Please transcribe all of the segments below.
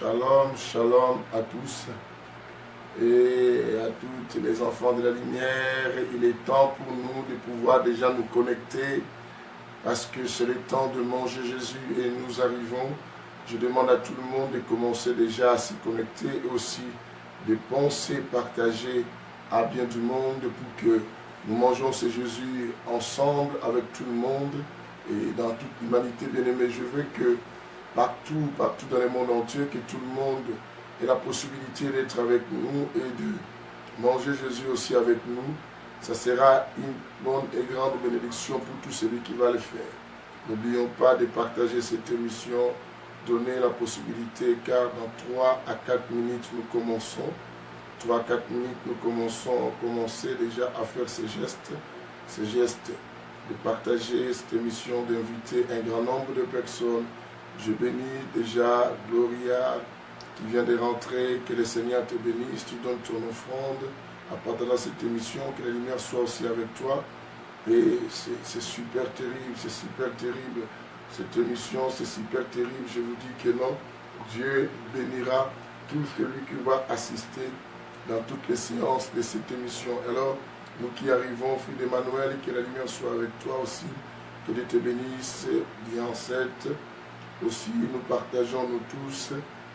Shalom, shalom à tous et à toutes les enfants de la lumière. Il est temps pour nous de pouvoir déjà nous connecter parce que c'est le temps de manger Jésus et nous arrivons. Je demande à tout le monde de commencer déjà à s'y connecter et aussi de penser, partager à bien du monde pour que nous mangeons ce Jésus ensemble avec tout le monde et dans toute l'humanité. Bien-aimé, je veux que partout dans le monde entier, que tout le monde ait la possibilité d'être avec nous et de manger Jésus aussi avec nous. Ça sera une bonne et grande bénédiction pour tout celui qui va le faire. N'oublions pas de partager cette émission, donner la possibilité, car dans 3 à 4 minutes, nous commençons. 3 à 4 minutes, nous commencer déjà à faire ces gestes de partager cette émission, d'inviter un grand nombre de personnes. Je bénis déjà Gloria qui vient de rentrer, que le Seigneur te bénisse, tu donnes ton offrande à partir de cette émission, que la lumière soit aussi avec toi. Et c'est super terrible, cette émission, c'est super terrible. Je vous dis que non, Dieu bénira tout celui qui va assister dans toutes les séances de cette émission. Alors, nous qui arrivons, fils d'Emmanuel, que la lumière soit avec toi aussi, que Dieu te bénisse, bien cette. Aussi, nous partageons nous tous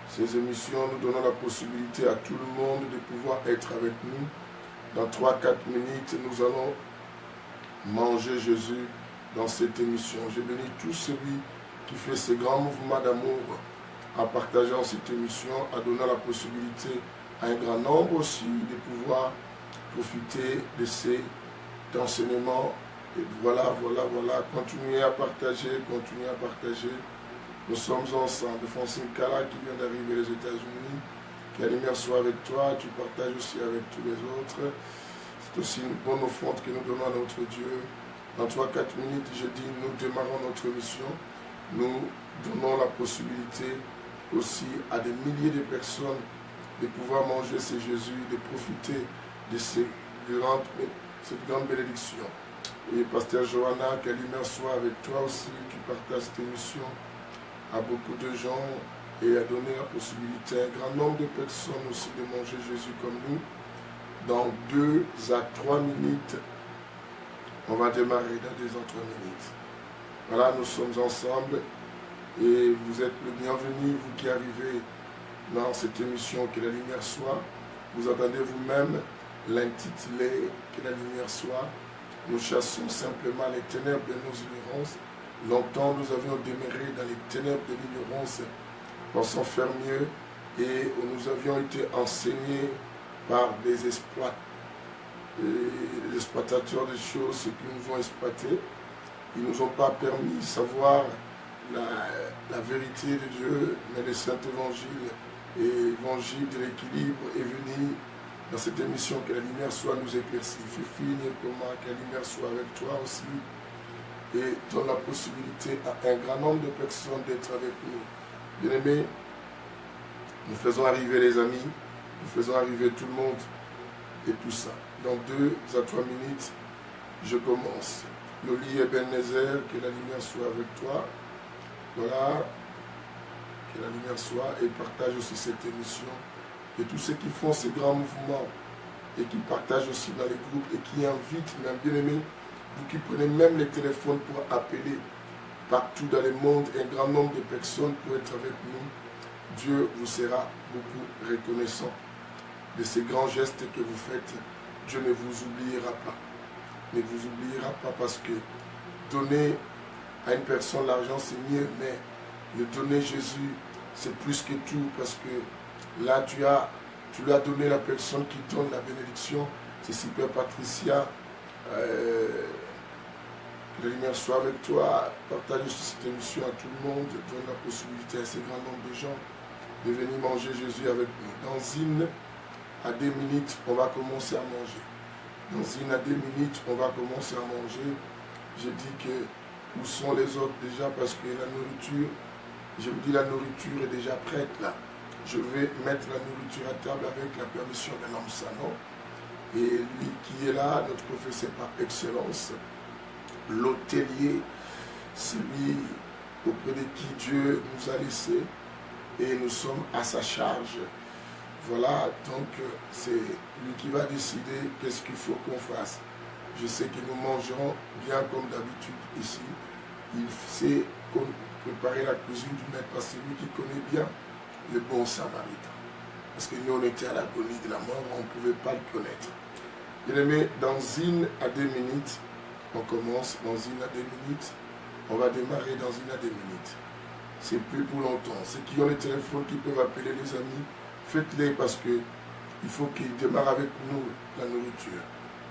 ces émissions, nous donnons la possibilité à tout le monde de pouvoir être avec nous. Dans 3-4 minutes, nous allons manger Jésus dans cette émission. Je bénis tout celui qui fait ce grand mouvement d'amour en partageant cette émission, en donnant la possibilité à un grand nombre aussi de pouvoir profiter de ces enseignements. Et voilà, continuez à partager. Nous sommes ensemble. Francine Kala qui vient d'arriver aux États-Unis. Que la lumière soit avec toi. Tu partages aussi avec tous les autres. C'est aussi une bonne offrande que nous donnons à notre Dieu. Dans 3-4 minutes, je dis, nous démarrons notre mission. Nous donnons la possibilité aussi à des milliers de personnes de pouvoir manger ce Jésus, de profiter de cette grande bénédiction. Et Pasteur Johanna, que la lumière soit avec toi aussi, qui partage cette émission à beaucoup de gens et à donner la possibilité à un grand nombre de personnes aussi de manger Jésus comme nous. Dans 2 à 3 minutes, on va démarrer dans 2 à 3 minutes. Voilà, nous sommes ensemble et vous êtes le bienvenu, vous qui arrivez dans cette émission, que la lumière soit. Vous entendez vous-même l'intitulé, que la lumière soit. Nous chassons simplement les ténèbres de nos ignorances. Longtemps, nous avions demeuré dans les ténèbres de l'ignorance, pensant faire mieux, et où nous avions été enseignés par des exploitateurs de choses, ceux qui nous ont exploités. Ils ne nous ont pas permis de savoir la vérité de Dieu, mais le Saint-Évangile et l'évangile de l'équilibre est venu dans cette émission. Que la lumière soit nous éclaircie. Fifine et comment, que la lumière soit avec toi aussi. Et donne la possibilité à un grand nombre de personnes d'être avec nous. Bien-aimés, nous faisons arriver les amis, nous faisons arriver tout le monde et tout ça. Dans 2 à 3 minutes, je commence. Loli Ebenezer, que la lumière soit avec toi. Voilà, que la lumière soit et partage aussi cette émission. Et tous ceux qui font ces grands mouvements et qui partagent aussi dans les groupes et qui invitent, même bien-aimés, vous qui prenez même les téléphones pour appeler partout dans le monde un grand nombre de personnes pour être avec nous, Dieu vous sera beaucoup reconnaissant de ces grands gestes que vous faites. Dieu ne vous oubliera pas. Ne vous oubliera pas parce que donner à une personne l'argent c'est mieux, mais le donner Jésus c'est plus que tout parce que là tu lui as donné la personne qui donne la bénédiction. C'est Super Patricia. Que la lumière soit avec toi, partage cette émission à tout le monde, donne la possibilité à ce grand nombre de gens de venir manger Jésus avec nous. Dans 1 à 2 minutes, on va commencer à manger. Dans 1 à 2 minutes, on va commencer à manger. Je dis que où sont les autres déjà parce que la nourriture, je vous dis la nourriture est déjà prête là. Je vais mettre la nourriture à table avec la permission de l'homme Sanon. Et lui qui est là, notre professeur par excellence, l'hôtelier, celui auprès de qui Dieu nous a laissé, et nous sommes à sa charge. Voilà, donc c'est lui qui va décider qu'est-ce qu'il faut qu'on fasse. Je sais que nous mangerons bien comme d'habitude ici. Il sait préparer la cuisine du maître parce que c'est lui qui connaît bien le bon samaritain. Parce que nous, on était à l'agonie de la mort, on ne pouvait pas le connaître. Bien-aimé, dans 1 à 2 minutes, on commence. Dans 1 à 2 minutes, on va démarrer dans 1 à 2 minutes. C'est plus pour longtemps. Ceux qui ont les téléphones, qui peuvent appeler les amis, faites-les parce que il faut qu'ils démarrent avec nous la nourriture.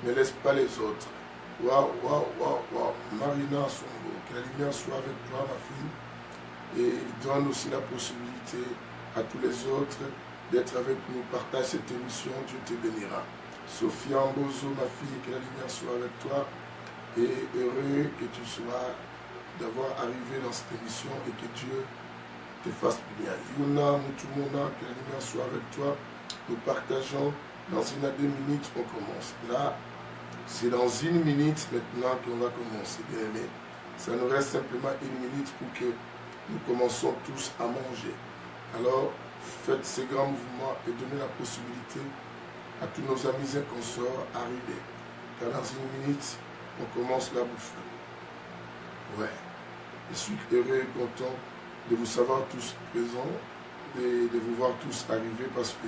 Ne laisse pas les autres. Waouh, waouh, waouh, waouh. Marina Songo, que la lumière soit avec toi, ma fille. Et donne aussi la possibilité à tous les autres d'être avec nous. Partage cette émission, Dieu te bénira. Sophia Mbozo, ma fille, que la lumière soit avec toi. Et heureux que tu sois d'avoir arrivé dans cette émission et que Dieu te fasse bien. Yuna, Moutoumona, que la lumière soit avec toi. Nous partageons dans 1 à 2 minutes, on commence. Là, c'est dans 1 minute maintenant qu'on va commencer, bien aimé. Ça nous reste simplement 1 minute pour que nous commençons tous à manger. Alors, faites ces grands mouvements et donnez la possibilité à tous nos amis et consorts d'arriver. Car dans 1 minute, on commence la bouffe. Ouais. Je suis heureux et content de vous savoir tous présents et de vous voir tous arriver parce que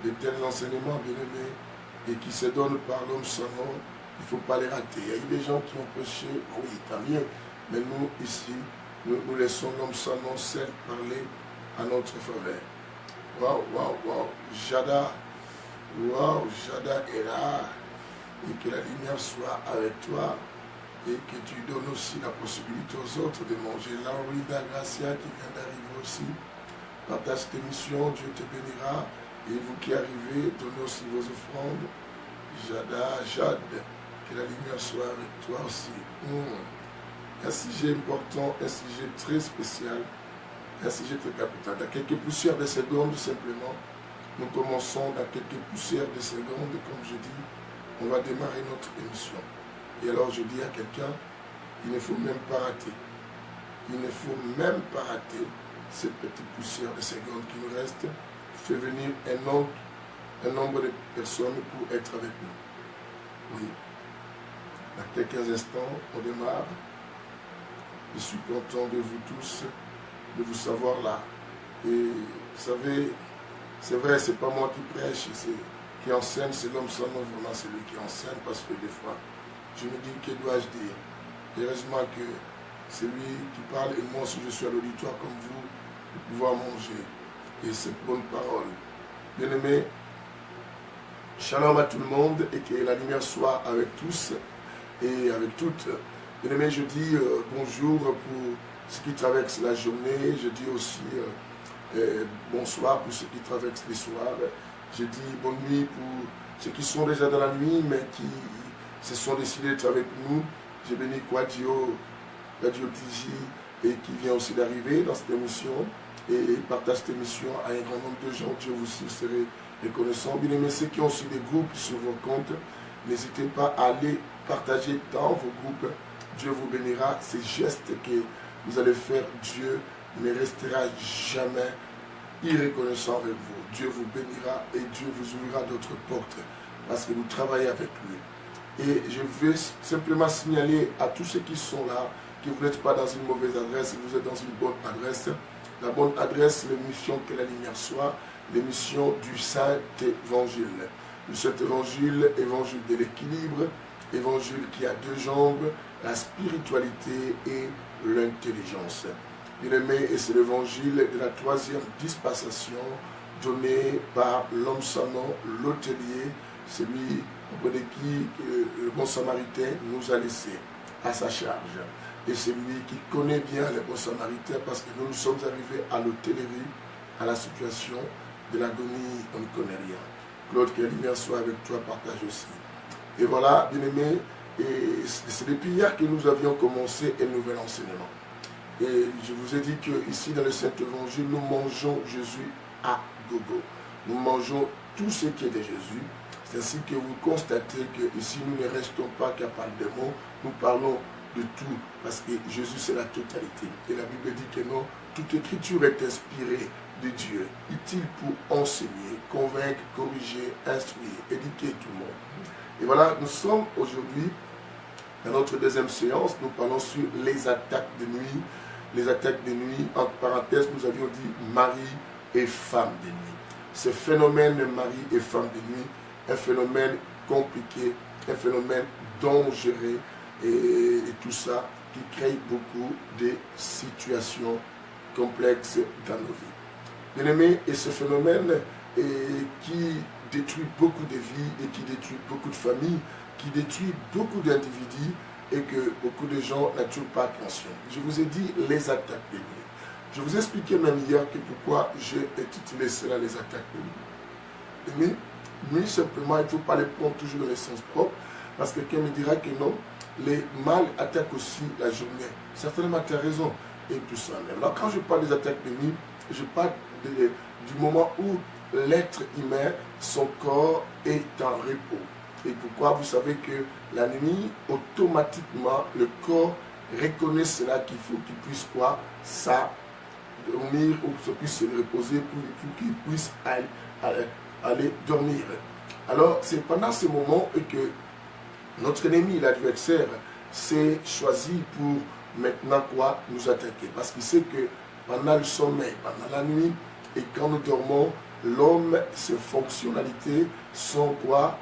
de tels enseignements bien-aimés et qui se donnent par l'homme sans nom, il ne faut pas les rater. Il y a eu des gens qui ont prêché, oui, tant mieux, mais nous, ici, nous laissons l'homme sans nom seul parler à notre faveur. Waouh, waouh, waouh, Jada, waouh, Jada est là, et que la lumière soit avec toi, et que tu donnes aussi la possibilité aux autres de manger. Laurida Gracia qui vient d'arriver aussi, partage cette émission, Dieu te bénira. Et vous qui arrivez, donnez aussi vos offrandes. Jada, Jade, que la lumière soit avec toi aussi. Un sujet important, un sujet très spécial, un sujet très capital. Dans quelques poussières de secondes, simplement, nous commençons dans quelques poussières de secondes, comme je dis, on va démarrer notre émission. Et alors je dis à quelqu'un, il ne faut même pas rater. Il ne faut même pas rater cette petite poussière de secondes qui nous reste. Fait venir un nombre de personnes pour être avec nous. Oui. Dans quelques instants, on démarre. Je suis content de vous tous, de vous savoir là. Et vous savez, c'est vrai, c'est pas moi qui prêche, qui enseigne, c'est l'homme sans nom, vraiment c'est lui qui enseigne, parce que des fois, je me dis, que dois-je dire? Heureusement que c'est lui qui parle, et moi, si je suis à l'auditoire comme vous, de pouvoir manger. Et cette bonne parole. Bien-aimés, shalom à tout le monde et que la lumière soit avec tous et avec toutes. Bien-aimés, je dis bonjour pour ceux qui traversent la journée. Je dis aussi bonsoir pour ceux qui traversent les soirs. Je dis bonne nuit pour ceux qui sont déjà dans la nuit mais qui se sont décidés d'être avec nous. Je bénis Quadio Tiji et qui vient aussi d'arriver dans cette émission. Et partage cette émission à un grand nombre de gens. Dieu vous serez reconnaissant. Bien aimés, ceux qui ont aussi des groupes sur vos comptes, n'hésitez pas à aller partager dans vos groupes. Dieu vous bénira. Ces gestes que vous allez faire, Dieu ne restera jamais irreconnaissant avec vous. Dieu vous bénira et Dieu vous ouvrira d'autres portes parce que vous travaillez avec lui. Et je vais simplement signaler à tous ceux qui sont là que vous n'êtes pas dans une mauvaise adresse, vous êtes dans une bonne adresse. La bonne adresse, l'émission Que la lumière soit, l'émission du Saint-Évangile. Le Saint-Évangile, évangile de l'équilibre, évangile qui a 2 jambes, la spiritualité et l'intelligence. Bien-aimé, et c'est l'évangile de la 3e dispensation donné par l'homme sans nom, l'hôtelier, celui auprès de qui le bon samaritain nous a laissé à sa charge. Et c'est lui qui connaît bien les bons samaritains parce que nous sommes arrivés à l'hôtellerie, à la situation de l'agonie, on ne connaît rien. Claude, que la lumière soit avec toi, partage aussi. Et voilà, bien-aimés, et c'est depuis hier que nous avions commencé un nouvel enseignement. Et je vous ai dit qu'ici dans le Saint-Évangile, nous mangeons Jésus à gogo. Nous mangeons tout ce qui est de Jésus. C'est ainsi que vous constatez qu'ici nous ne restons pas qu'à parler de mots, nous parlons de tout, parce que Jésus c'est la totalité. Et la Bible dit que non, toute écriture est inspirée de Dieu, utile pour enseigner, convaincre, corriger, instruire, éduquer tout le monde. Et voilà, nous sommes aujourd'hui dans notre deuxième séance, nous parlons sur les attaques de nuit. Les attaques de nuit, entre parenthèses, nous avions dit mari et femme de nuit. Ce phénomène mari et femme de nuit, un phénomène compliqué, un phénomène dangereux et tout ça qui crée beaucoup de situations complexes dans nos vies. Bien aimé, et ce phénomène qui détruit beaucoup de vies et qui détruit beaucoup de familles, qui détruit beaucoup d'individus et que beaucoup de gens n'ont toujours pas conscience. Je vous ai dit les attaques de nuit. Je vous ai expliqué même hier que pourquoi j'ai intitulé cela les attaques de nuit. Mais nuit simplement, il ne faut pas les prendre toujours dans le sens propre, parce que quelqu'un me dira que non, les mâles attaquent aussi la journée. Certainement, tu as raison, et tout ça. Alors quand je parle des attaques de nuit, je parle du moment où l'être humain, son corps est en repos. Et pourquoi? Vous savez que la nuit, automatiquement, le corps reconnaît cela qu'il faut qu'il puisse quoi? Ça, dormir ou qu'il puisse se reposer pour qu'il puisse aller dormir. Alors, c'est pendant ce moment que notre ennemi, l'adversaire, s'est choisi pour maintenant quoi? Nous attaquer. Parce qu'il sait que pendant le sommeil, pendant la nuit, et quand nous dormons, l'homme, ses fonctionnalités sont quoi?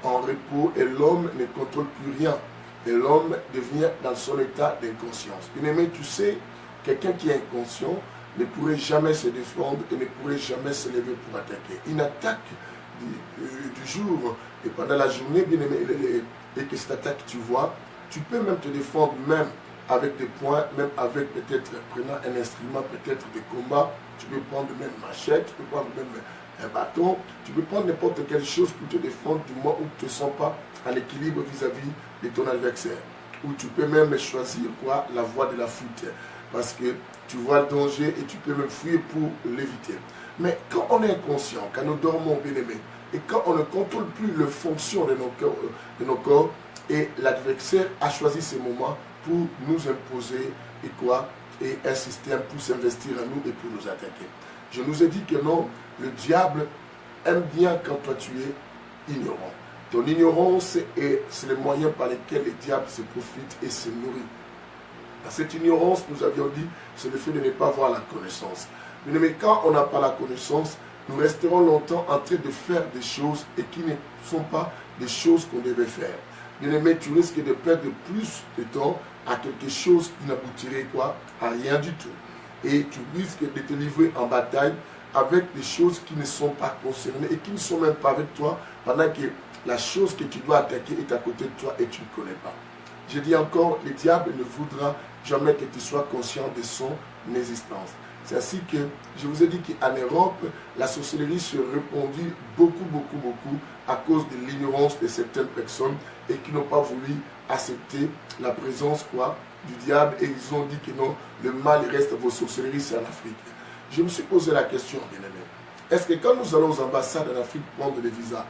En repos, et l'homme ne contrôle plus rien. Et l'homme devient dans son état d'inconscience. Bien aimé, tu sais, quelqu'un qui est inconscient ne pourrait jamais se défendre et ne pourrait jamais se lever pour attaquer. Une attaque du jour et pendant la journée, bien aimé, et que cette attaque, tu vois, tu peux même te défendre même avec des poings, même avec peut-être prenant un instrument, peut-être de combat. Tu peux prendre même une machette, tu peux prendre même un bâton, tu peux prendre n'importe quelle chose pour te défendre du moment où tu ne te sens pas en équilibre vis-à-vis de ton adversaire. Ou tu peux même choisir quoi? La voie de la fuite. Parce que tu vois le danger et tu peux même fuir pour l'éviter. Mais quand on est inconscient, quand nous dormons bien aimés, et quand on ne contrôle plus les fonctions de nos corps, et l'adversaire a choisi ces moments pour nous imposer et quoi? Et un système pour s'investir en nous et pour nous attaquer. Je nous ai dit que non, le diable aime bien quand toi tu es ignorant. Ton ignorance, c'est le moyen par lequel le diable se profite et se nourrit. Dans cette ignorance, nous avions dit, c'est le fait de ne pas avoir la connaissance. Mais quand on n'a pas la connaissance, nous resterons longtemps en train de faire des choses et qui ne sont pas des choses qu'on devait faire. Bien-aimé, tu risques de perdre plus de temps à quelque chose qui n'aboutirait quoi? À rien du tout. Et tu risques de te livrer en bataille avec des choses qui ne sont pas concernées et qui ne sont même pas avec toi, pendant que la chose que tu dois attaquer est à côté de toi et tu ne connais pas. Je dis encore, le diable ne voudra jamais que tu sois conscient de son existence. C'est ainsi que je vous ai dit qu'en Europe, la sorcellerie se répandit beaucoup à cause de l'ignorance de certaines personnes et qui n'ont pas voulu accepter la présence quoi, du diable, et ils ont dit que non, le mal reste vos sorcelleries, c'est en Afrique. Je me suis posé la question, bien aimé. Est-ce que quand nous allons aux ambassades en Afrique prendre des visas,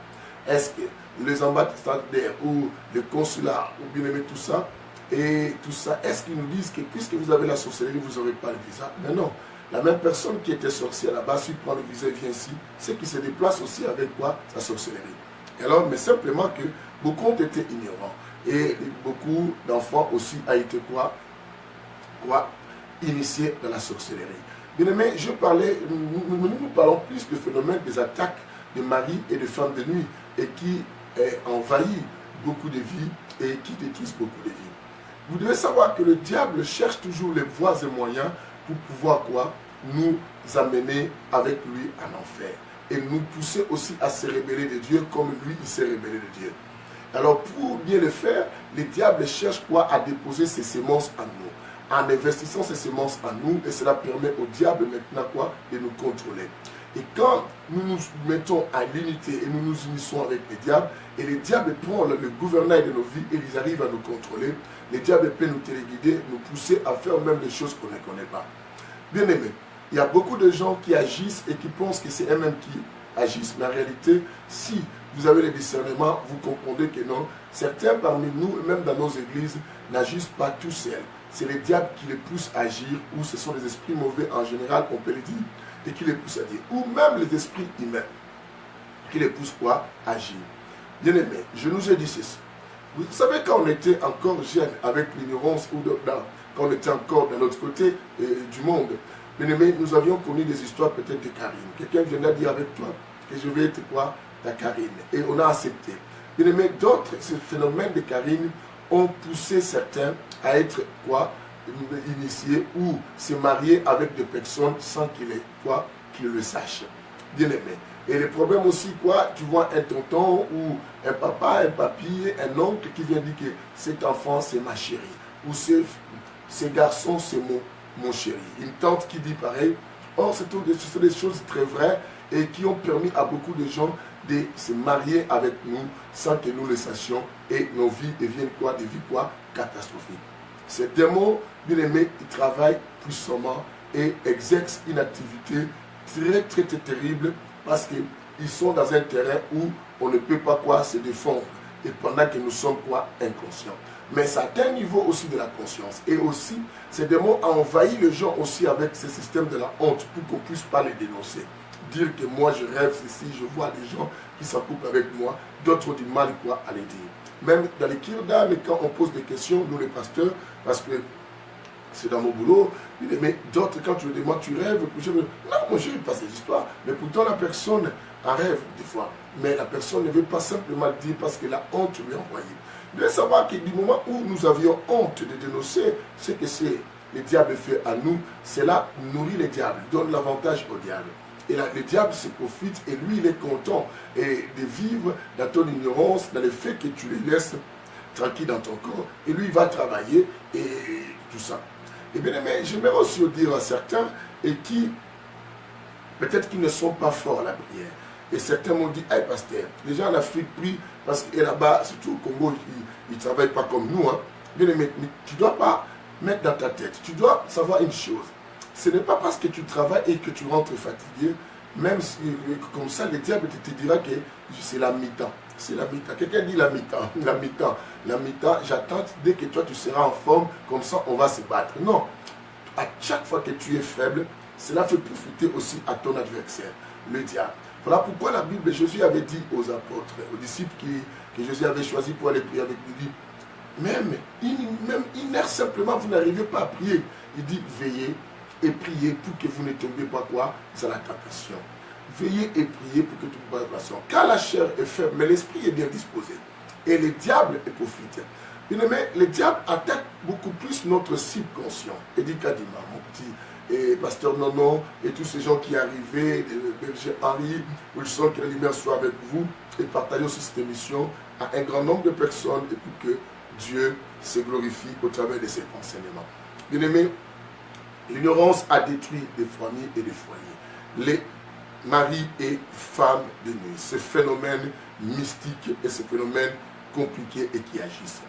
est-ce que les ambassadeurs ou les consulats ou bien aimé tout ça, est-ce qu'ils nous disent que puisque vous avez la sorcellerie, vous n'aurez pas le visa? Mais non. La même personne qui était sorcière là-bas, si prend le visa et vient ici, c'est qu'il se déplace aussi avec quoi? Sa sorcellerie. Alors, mais simplement que beaucoup ont été ignorants. Et beaucoup d'enfants aussi ont été quoi initiés dans la sorcellerie. Bien aimé, nous parlons plus du phénomène des attaques de maris et de femmes de nuit et qui envahit beaucoup de vies et qui détruisent beaucoup de vies. Vous devez savoir que le diable cherche toujours les voies et moyens pour pouvoir quoi? Nous amener avec lui en enfer. Et nous pousser aussi à se rébeller de Dieu comme lui, il s'est rébellé de Dieu. Alors pour bien le faire, le diable cherche quoi? À déposer ses semences en nous. En investissant ses semences en nous, et cela permet au diable maintenant quoi? De nous contrôler. Et quand nous nous mettons à l'unité et nous nous unissons avec le diable, et le diable prend le gouvernail de nos vies et ils arrivent à nous contrôler, le diable peut nous téléguider, nous pousser à faire même des choses qu'on ne connaît pas. Bien aimé, il y a beaucoup de gens qui agissent et qui pensent que c'est eux-mêmes qui agissent. Mais en réalité, si vous avez le discernement, vous comprenez que non, certains parmi nous, même dans nos églises, n'agissent pas tout seuls. c'est les diables qui les poussent à agir, ou ce sont les esprits mauvais en général, on peut le dire, et qui les poussent à dire, ou même les esprits humains qui les poussent quoi? À agir. Bien aimé, je nous ai dit ceci. Vous savez, quand on était encore jeune, avec l'ignorance, ou quand on était encore de l'autre côté du monde, bien aimé, nous avions connu des histoires peut-être de Karine. Quelqu'un viendra dire avec toi que je vais être quoi? Ta Karine. Et on a accepté. Bien aimé, d'autres, ce phénomène de Karine ont poussé certains à être quoi? Initiés ou se marier avec des personnes sans qu'ils le sachent. Bien aimé. Et le problème aussi, quoi, tu vois un tonton ou un papa, un papy, un oncle qui vient dire que cet enfant c'est ma chérie, ou ce garçon c'est mon chéri. Une tante qui dit pareil. Or, ce sont des choses très vraies et qui ont permis à beaucoup de gens de se marier avec nous sans que nous le sachions, et nos vies deviennent quoi? Des vies quoi? Catastrophiques. Ces démons, bien aimés, ils travaillent puissamment et exercent une activité très très très terrible, parce qu'ils sont dans un terrain où on ne peut pas quoi se défendre, et pendant que nous sommes quoi? Inconscients. Mais ça atteint un niveau aussi de la conscience. Et aussi, ces démons ont envahi les gens aussi avec ce système de la honte, pour qu'on ne puisse pas les dénoncer. Dire que moi je rêve ceci, je vois des gens qui s'accouplent avec moi, d'autres ont du mal quoi à les dire. Même dans les kirdas, mais quand on pose des questions, nous les pasteurs, parce que c'est dans mon boulot, mais d'autres, quand tu me demandes, tu rêves, non, moi je ne rêve pas ces histoires, mais pourtant la personne en rêve des fois, mais la personne ne veut pas simplement le dire parce que la honte lui a envoyé. Vous devez savoir que du moment où nous avions honte de dénoncer ce que le diable fait à nous, cela nourrit le diable, donne l'avantage au diable. Et là, le diable se profite, et lui il est content et de vivre dans ton ignorance, dans le fait que tu les laisses tranquilles dans ton corps, et lui il va travailler et tout ça. Et bien aimé, j'aimerais aussi dire à certains et qui, peut-être qu'ils ne sont pas forts à la prière. Et certains m'ont dit, hey pasteur, les gens en Afrique prient parce que là-bas, surtout au Congo, ils ne travaillent pas comme nous. Hein. Bien aimé, mais tu ne dois pas mettre dans ta tête, tu dois savoir une chose. Ce n'est pas parce que tu travailles et que tu rentres fatigué, même si, comme ça, le diable te dira que c'est la mi-temps. C'est la mi-temps. Quelqu'un dit la mi-temps. La mi-temps. La mi-temps, j'attends dès que toi tu seras en forme, comme ça on va se battre. Non. À chaque fois que tu es faible, cela fait profiter aussi à ton adversaire, le diable. Voilà pourquoi la Bible, Jésus avait dit aux apôtres, aux disciples que Jésus avait choisi pour aller prier avec lui, même une heure simplement, vous n'arrivez pas à prier. Il dit, veillez et priez pour que vous ne tombiez pas quoi? C'est la tentation. Veillez et priez pour que tu ne sois pas patient. Car la chair est faible, mais l'esprit est bien disposé. Et le diable est profite. Bien aimé, le diable attaque beaucoup plus notre subconscient. Eddie Kadima, mon petit et pasteur Nono, et tous ces gens qui arrivaient, Berger Henri, Wilson, que la lumière soit avec vous, et partagez aussi cette émission à un grand nombre de personnes, et pour que Dieu se glorifie au travers de cet enseignement. Bien aimé, l'ignorance a détruit des familles et des foyers. Les maris et femmes de nuit, ce phénomène mystique et ce phénomène compliqué et qui agissent.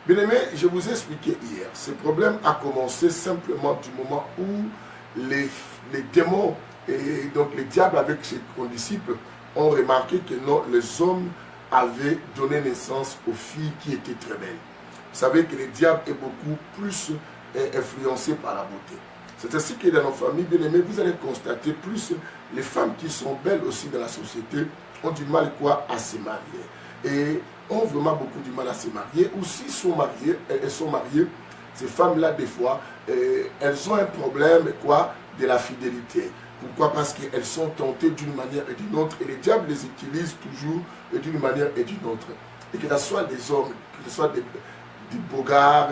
Bien aimé, je vous ai expliqué hier, ce problème a commencé simplement du moment où les démons et donc les diables avec ses condisciples ont remarqué que non, les hommes avaient donné naissance aux filles qui étaient très belles. Vous savez que le diable est beaucoup plus influencé par la beauté. C'est ainsi que dans nos familles, bien aimées, vous allez constater plus les femmes qui sont belles aussi dans la société ont du mal quoi à se marier. Et ont vraiment beaucoup du mal à se marier. Ou s'ils sont mariés, elles sont mariées, ces femmes-là, des fois, elles ont un problème quoi de la fidélité. Pourquoi? Parce qu'elles sont tentées d'une manière et d'une autre. Et le diable les utilise toujours d'une manière et d'une autre. Et que ce soit des hommes, que ce soit des beaux gars,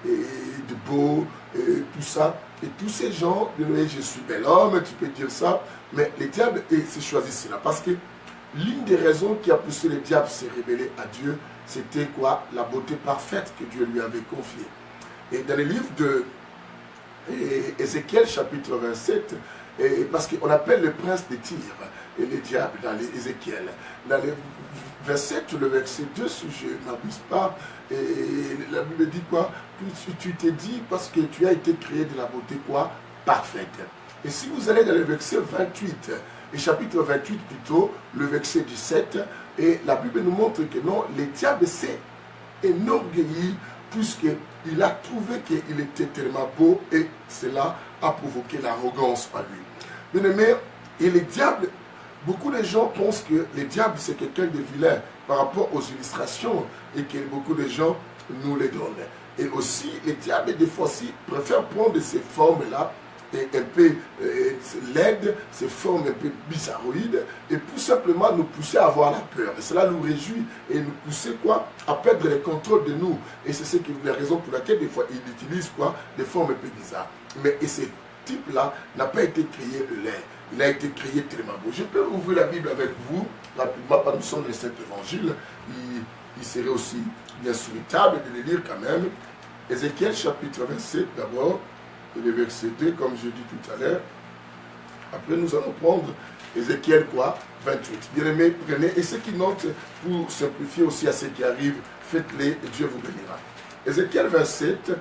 et de beaux, et tout ça. Et tous ces gens, je suis bel homme, tu peux dire ça. Mais le diable s'est choisi cela. Parce que l'une des raisons qui a poussé le diable à se révéler à Dieu, c'était quoi? La beauté parfaite que Dieu lui avait confiée. Et dans le livre de Ézéchiel, chapitre 27, parce qu'on appelle le prince de Tyr et le diable dans les Ézéchiel. Dans le verset 2, si je ne m'abuse pas, et la Bible dit quoi? Tu t'es dit parce que tu as été créé de la beauté quoi? Parfaite. Et si vous allez dans le verset 28, et chapitre 28 plutôt, le verset 17, et la Bible nous montre que non, le diable s'est enorgueilli puisqu'il a trouvé qu'il était tellement beau et cela a provoqué l'arrogance en lui. Bien aimé, et les diables, beaucoup de gens pensent que les diables c'est quelqu'un de vilain par rapport aux illustrations et que beaucoup de gens nous les donnent. Et aussi, les diables, des fois aussi, préfèrent prendre ces formes-là, un peu laides, ces formes un peu bizarroïdes, et tout simplement nous pousser à avoir la peur. Et cela nous réjouit et nous pousser quoi, à perdre le contrôle de nous. Et c'est la raison pour laquelle des fois ils utilisent quoi, des formes un peu bizarres. Mais et ce type-là n'a pas été créé laid. Il a été créé tellement beau. Je peux ouvrir la Bible avec vous, rapidement, parce que nous sommes dans cet évangile. Il serait aussi bien souhaitable de le lire quand même. Ézéchiel chapitre 27 d'abord, et le verset 2, comme je dis tout à l'heure. Après, nous allons prendre Ézéchiel quoi 28. Bien aimé, prenez. Et ceux qui notent, pour simplifier aussi à ceux qui arrivent, faites-les et Dieu vous bénira. Ézéchiel 27,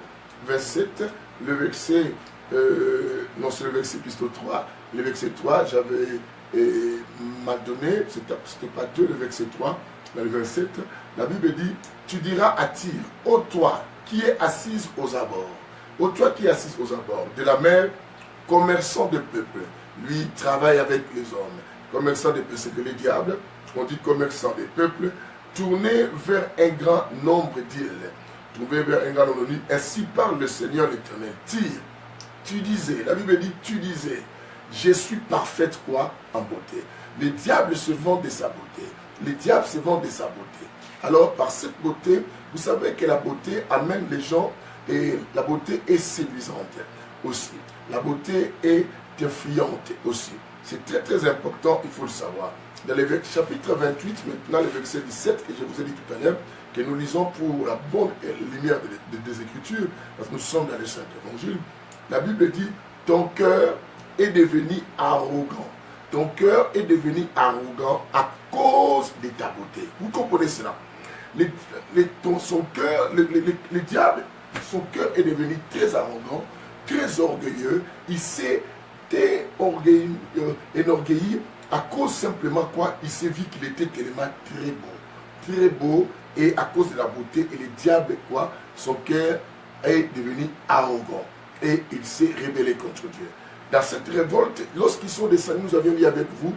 le verset, non c'est le verset plutôt 3, le verset 3, j'avais m'a donné, c'était pas 2, le verset 3, dans le verset 7, la Bible dit, tu diras à Tyr, ô toi qui es assise aux abords, ô toi qui es assise aux abords de la mer, commerçant de peuple, lui travaille avec les hommes, commerçant de peuple, c'est que les diables, on dit commerçant des peuples, tourner vers un grand nombre d'îles, tourner vers un grand nombre d'îles, ainsi parle le Seigneur l'Éternel. Tyr, tu disais, la Bible dit, tu disais, je suis parfaite quoi en beauté. Les diables se vendent de sa beauté. Les diables se vendent de sa beauté. Alors, par cette beauté, vous savez que la beauté amène les gens et la beauté est séduisante aussi. La beauté est influente aussi. C'est très très important, il faut le savoir. Dans le chapitre 28, maintenant le verset 17, que je vous ai dit tout à l'heure, que nous lisons pour la bonne lumière des Écritures, parce que nous sommes dans le Saint-Évangile, la Bible dit, ton cœur est devenu arrogant. Ton cœur est devenu arrogant à cause de ta beauté. Vous comprenez cela? Son cœur, le diable, son cœur est devenu très arrogant, très orgueilleux. Il s'est énorgueilli à cause simplement quoi? Il s'est vu qu'il était tellement très beau, et à cause de la beauté, et le diable quoi? Son cœur est devenu arrogant et il s'est rébellé contre Dieu. Dans cette révolte, lorsqu'ils sont descendus, nous avions lu avec vous,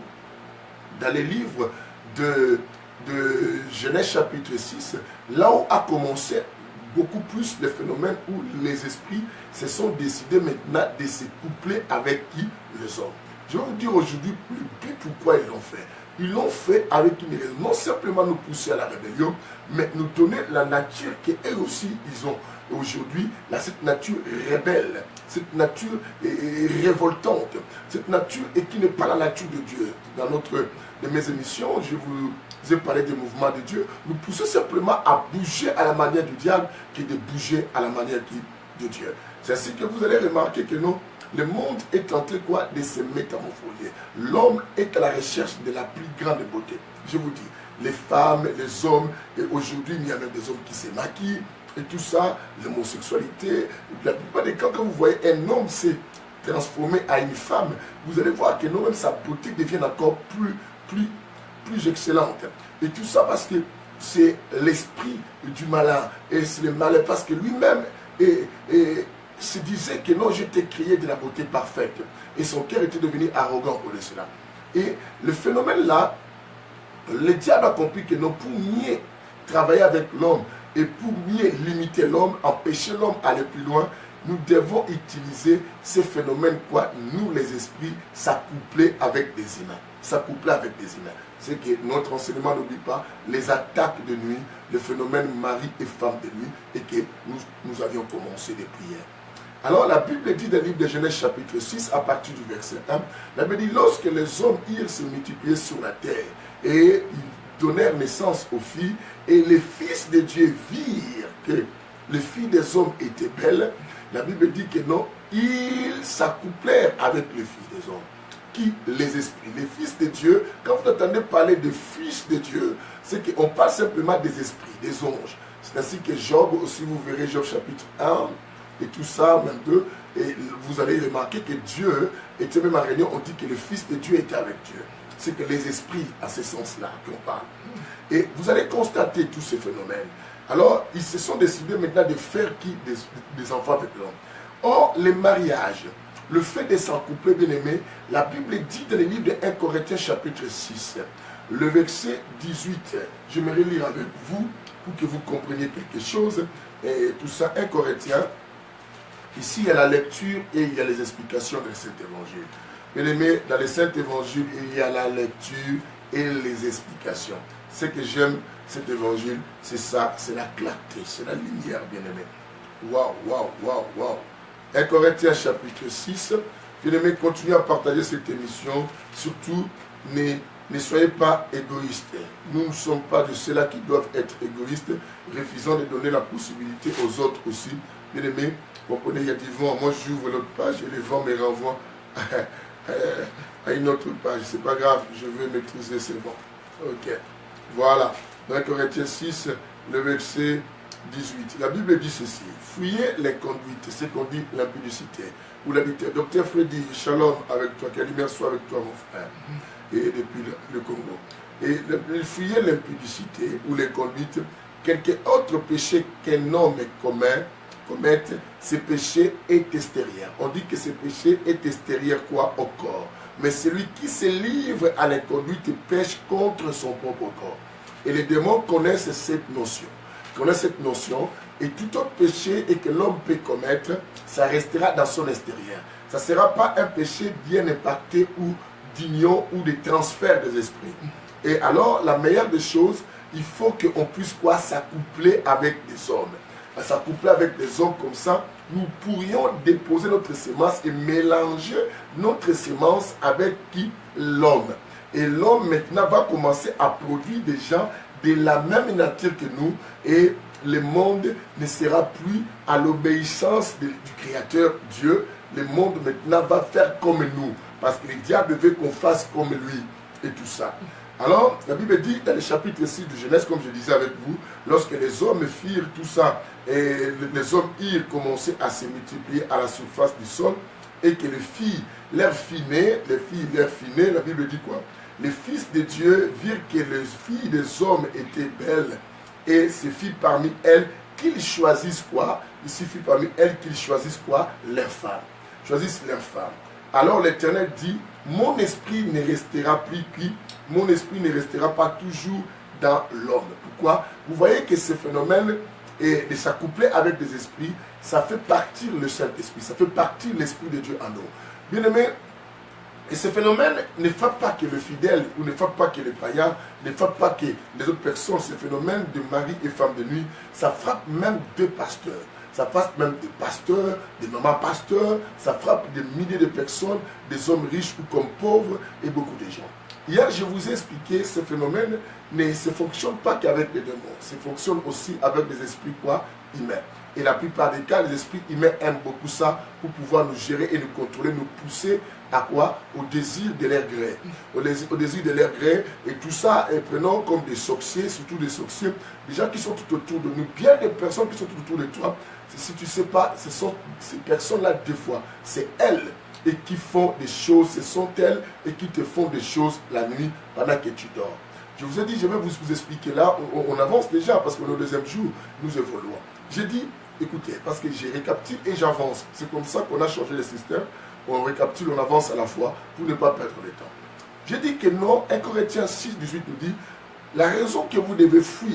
dans les livres de Genèse chapitre 6, là où a commencé beaucoup plus le phénomène où les esprits se sont décidés maintenant de se coupler avec qui? Les hommes. Je vais vous dire aujourd'hui le but pourquoi ils l'ont fait. Ils l'ont fait avec une raison, non simplement nous pousser à la rébellion, mais nous donner la nature qu'eux aussi ils ont. Aujourd'hui, cette nature rebelle, cette nature révoltante, cette nature et qui n'est pas la nature de Dieu. Dans de mes émissions, je vous ai parlé des mouvements de Dieu. Nous poussons simplement à bouger à la manière du diable que de bouger à la manière de Dieu. C'est ainsi que vous allez remarquer que non, le monde est en train quoi, de se métamorphoser. L'homme est à la recherche de la plus grande beauté. Je vous dis, les femmes, les hommes, et aujourd'hui il y a même des hommes qui se maquillent, et tout ça, l'homosexualité, la plupart des cas, quand vous voyez un homme s'est transformé à une femme, vous allez voir que non, même sa beauté devient encore plus excellente. Et tout ça parce que c'est l'esprit du malin, et c'est le malin parce que lui-même se disait que non, j'étais créé de la beauté parfaite. Et son cœur était devenu arrogant pour cela. Et le phénomène là, le diable a compris que non, pour mieux travailler avec l'homme et pour mieux limiter l'homme, empêcher l'homme d'aller plus loin, nous devons utiliser ces phénomènes, quoi, nous les esprits, s'accoupler avec des humains. S'accoupler avec des humains. C'est que notre enseignement n'oublie pas les attaques de nuit, le phénomène mari et femme de nuit, et que nous avions commencé des prières. Alors la Bible dit dans le livre de Genèse chapitre 6, à partir du verset 1, la Bible dit, lorsque les hommes irent se multiplier sur la terre, et ils donnèrent naissance aux filles, et les fils de Dieu virent que les filles des hommes étaient belles, la Bible dit que non, ils s'accouplèrent avec les filles des hommes. Qui? Les esprits. Les fils de Dieu, quand vous entendez parler de fils de Dieu, c'est qu'on parle simplement des esprits, des anges. C'est ainsi que Job, aussi vous verrez Job chapitre 1, et tout ça, même 2, et vous allez remarquer que Dieu était même en réunion, on dit que le Fils de Dieu était avec Dieu. C'est que les esprits, à ce sens-là qu'on parle. Et vous allez constater tous ces phénomènes. Alors, ils se sont décidés maintenant de faire qui des enfants avec l'homme. Or, les mariages, le fait de s'accoupler, bien aimé, la Bible dit dans le livre de 1 Corinthiens chapitre 6, le verset 18, j'aimerais lire avec vous pour que vous compreniez quelque chose, et tout ça, 1 Corinthiens, ici il y a la lecture et il y a les explications de cet évangile. Bien aimé, dans le Saint Évangile, il y a la lecture et les explications. Ce que j'aime, cet évangile, c'est ça, c'est la clarté, c'est la lumière, bien aimé. Waouh, waouh, waouh, waouh. 1 Corinthiens chapitre 6, bien aimé, continuez à partager cette émission, surtout ne soyez pas égoïstes. Nous ne sommes pas de ceux-là qui doivent être égoïstes, refusant de donner la possibilité aux autres aussi. Bien aimé, vous comprenez, il y a du vent, moi j'ouvre l'autre page et le vent me renvoie à une autre page. C'est pas grave, je veux maîtriser ces vents. Ok, voilà. Dans Corinthiens 6, le verset 18. La Bible dit ceci: fouillez les conduites, c'est qu'on dit l'impudicité. Ou l'habitude. Docteur Freddy, shalom avec toi, que la lumière soit avec toi, mon frère. Et depuis le Congo. Et fouillez l'impudicité ou les conduites, quelque autre péché qu'un homme commettre, ce péché est extérieur. On dit que ce péché est extérieur quoi au corps. Mais celui qui se livre à l'inconduite pêche contre son propre corps. Et les démons connaissent cette notion. Et tout autre péché et que l'homme peut commettre, ça restera dans son extérieur. Ça ne sera pas un péché bien impacté ou d'union ou de transfert des esprits. Et alors, la meilleure des choses, il faut qu'on puisse quoi s'accoupler avec des hommes. S'accoupler avec des hommes comme ça, nous pourrions déposer notre sémence et mélanger notre sémence avec qui? L'homme. Et l'homme maintenant va commencer à produire des gens de la même nature que nous, et le monde ne sera plus à l'obéissance du Créateur Dieu. Le monde maintenant va faire comme nous, parce que le diable veut qu'on fasse comme lui et tout ça. Alors, la Bible dit dans le chapitre 6 de Genèse, comme je disais avec vous, lorsque les hommes firent tout ça, et les hommes irent commencer à se multiplier à la surface du sol, et que les filles, leurs filles nées, la Bible dit quoi? Les fils de Dieu virent que les filles des hommes étaient belles, et ces filles parmi elles, qu'ils choisissent quoi? Il suffit parmi elles qu'ils choisissent quoi? Leurs femmes. Choisissent leurs femmes. Alors l'Éternel dit, mon esprit ne restera plus qui? Mon esprit ne restera pas toujours dans l'homme. Pourquoi? Vous voyez que ce phénomène de s'accoupler avec des esprits, ça fait partir le Saint-Esprit, ça fait partir l'Esprit de Dieu en nous. Bien aimé, et ce phénomène ne frappe pas que le fidèle, ou ne frappe pas que les païens, ne frappe pas que les autres personnes. Ce phénomène de mari et femme de nuit, ça frappe même des pasteurs. Ça frappe même des pasteurs, des mamans pasteurs, ça frappe des milliers de personnes, des hommes riches ou comme pauvres, et beaucoup de gens. Hier, je vous ai expliqué, ce phénomène ne se fonctionne pas qu'avec les démons, ça fonctionne aussi avec des esprits quoi? Humains. Et la plupart des cas, les esprits humains aiment beaucoup ça pour pouvoir nous gérer et nous contrôler, nous pousser à quoi? Au désir de leur gré. Au désir de leur gré. Et tout ça, et prenons comme des sorciers, surtout des sorciers, des gens qui sont tout autour de nous, bien des personnes qui sont tout autour de toi. Si tu ne sais pas, ce sont ces personnes-là, des fois, c'est elles et qui font des choses, ce sont elles et qui te font des choses la nuit pendant que tu dors. Je vous ai dit, je vais vous expliquer là, on avance déjà parce qu'on est au deuxième jour, nous évoluons. J'ai dit, écoutez, parce que j'ai récapitule et j'avance. C'est comme ça qu'on a changé le système. On récapitule, on avance à la fois pour ne pas perdre le temps. J'ai dit que non, 1 Corinthiens 6, 18 nous dit, la raison que vous devez fuir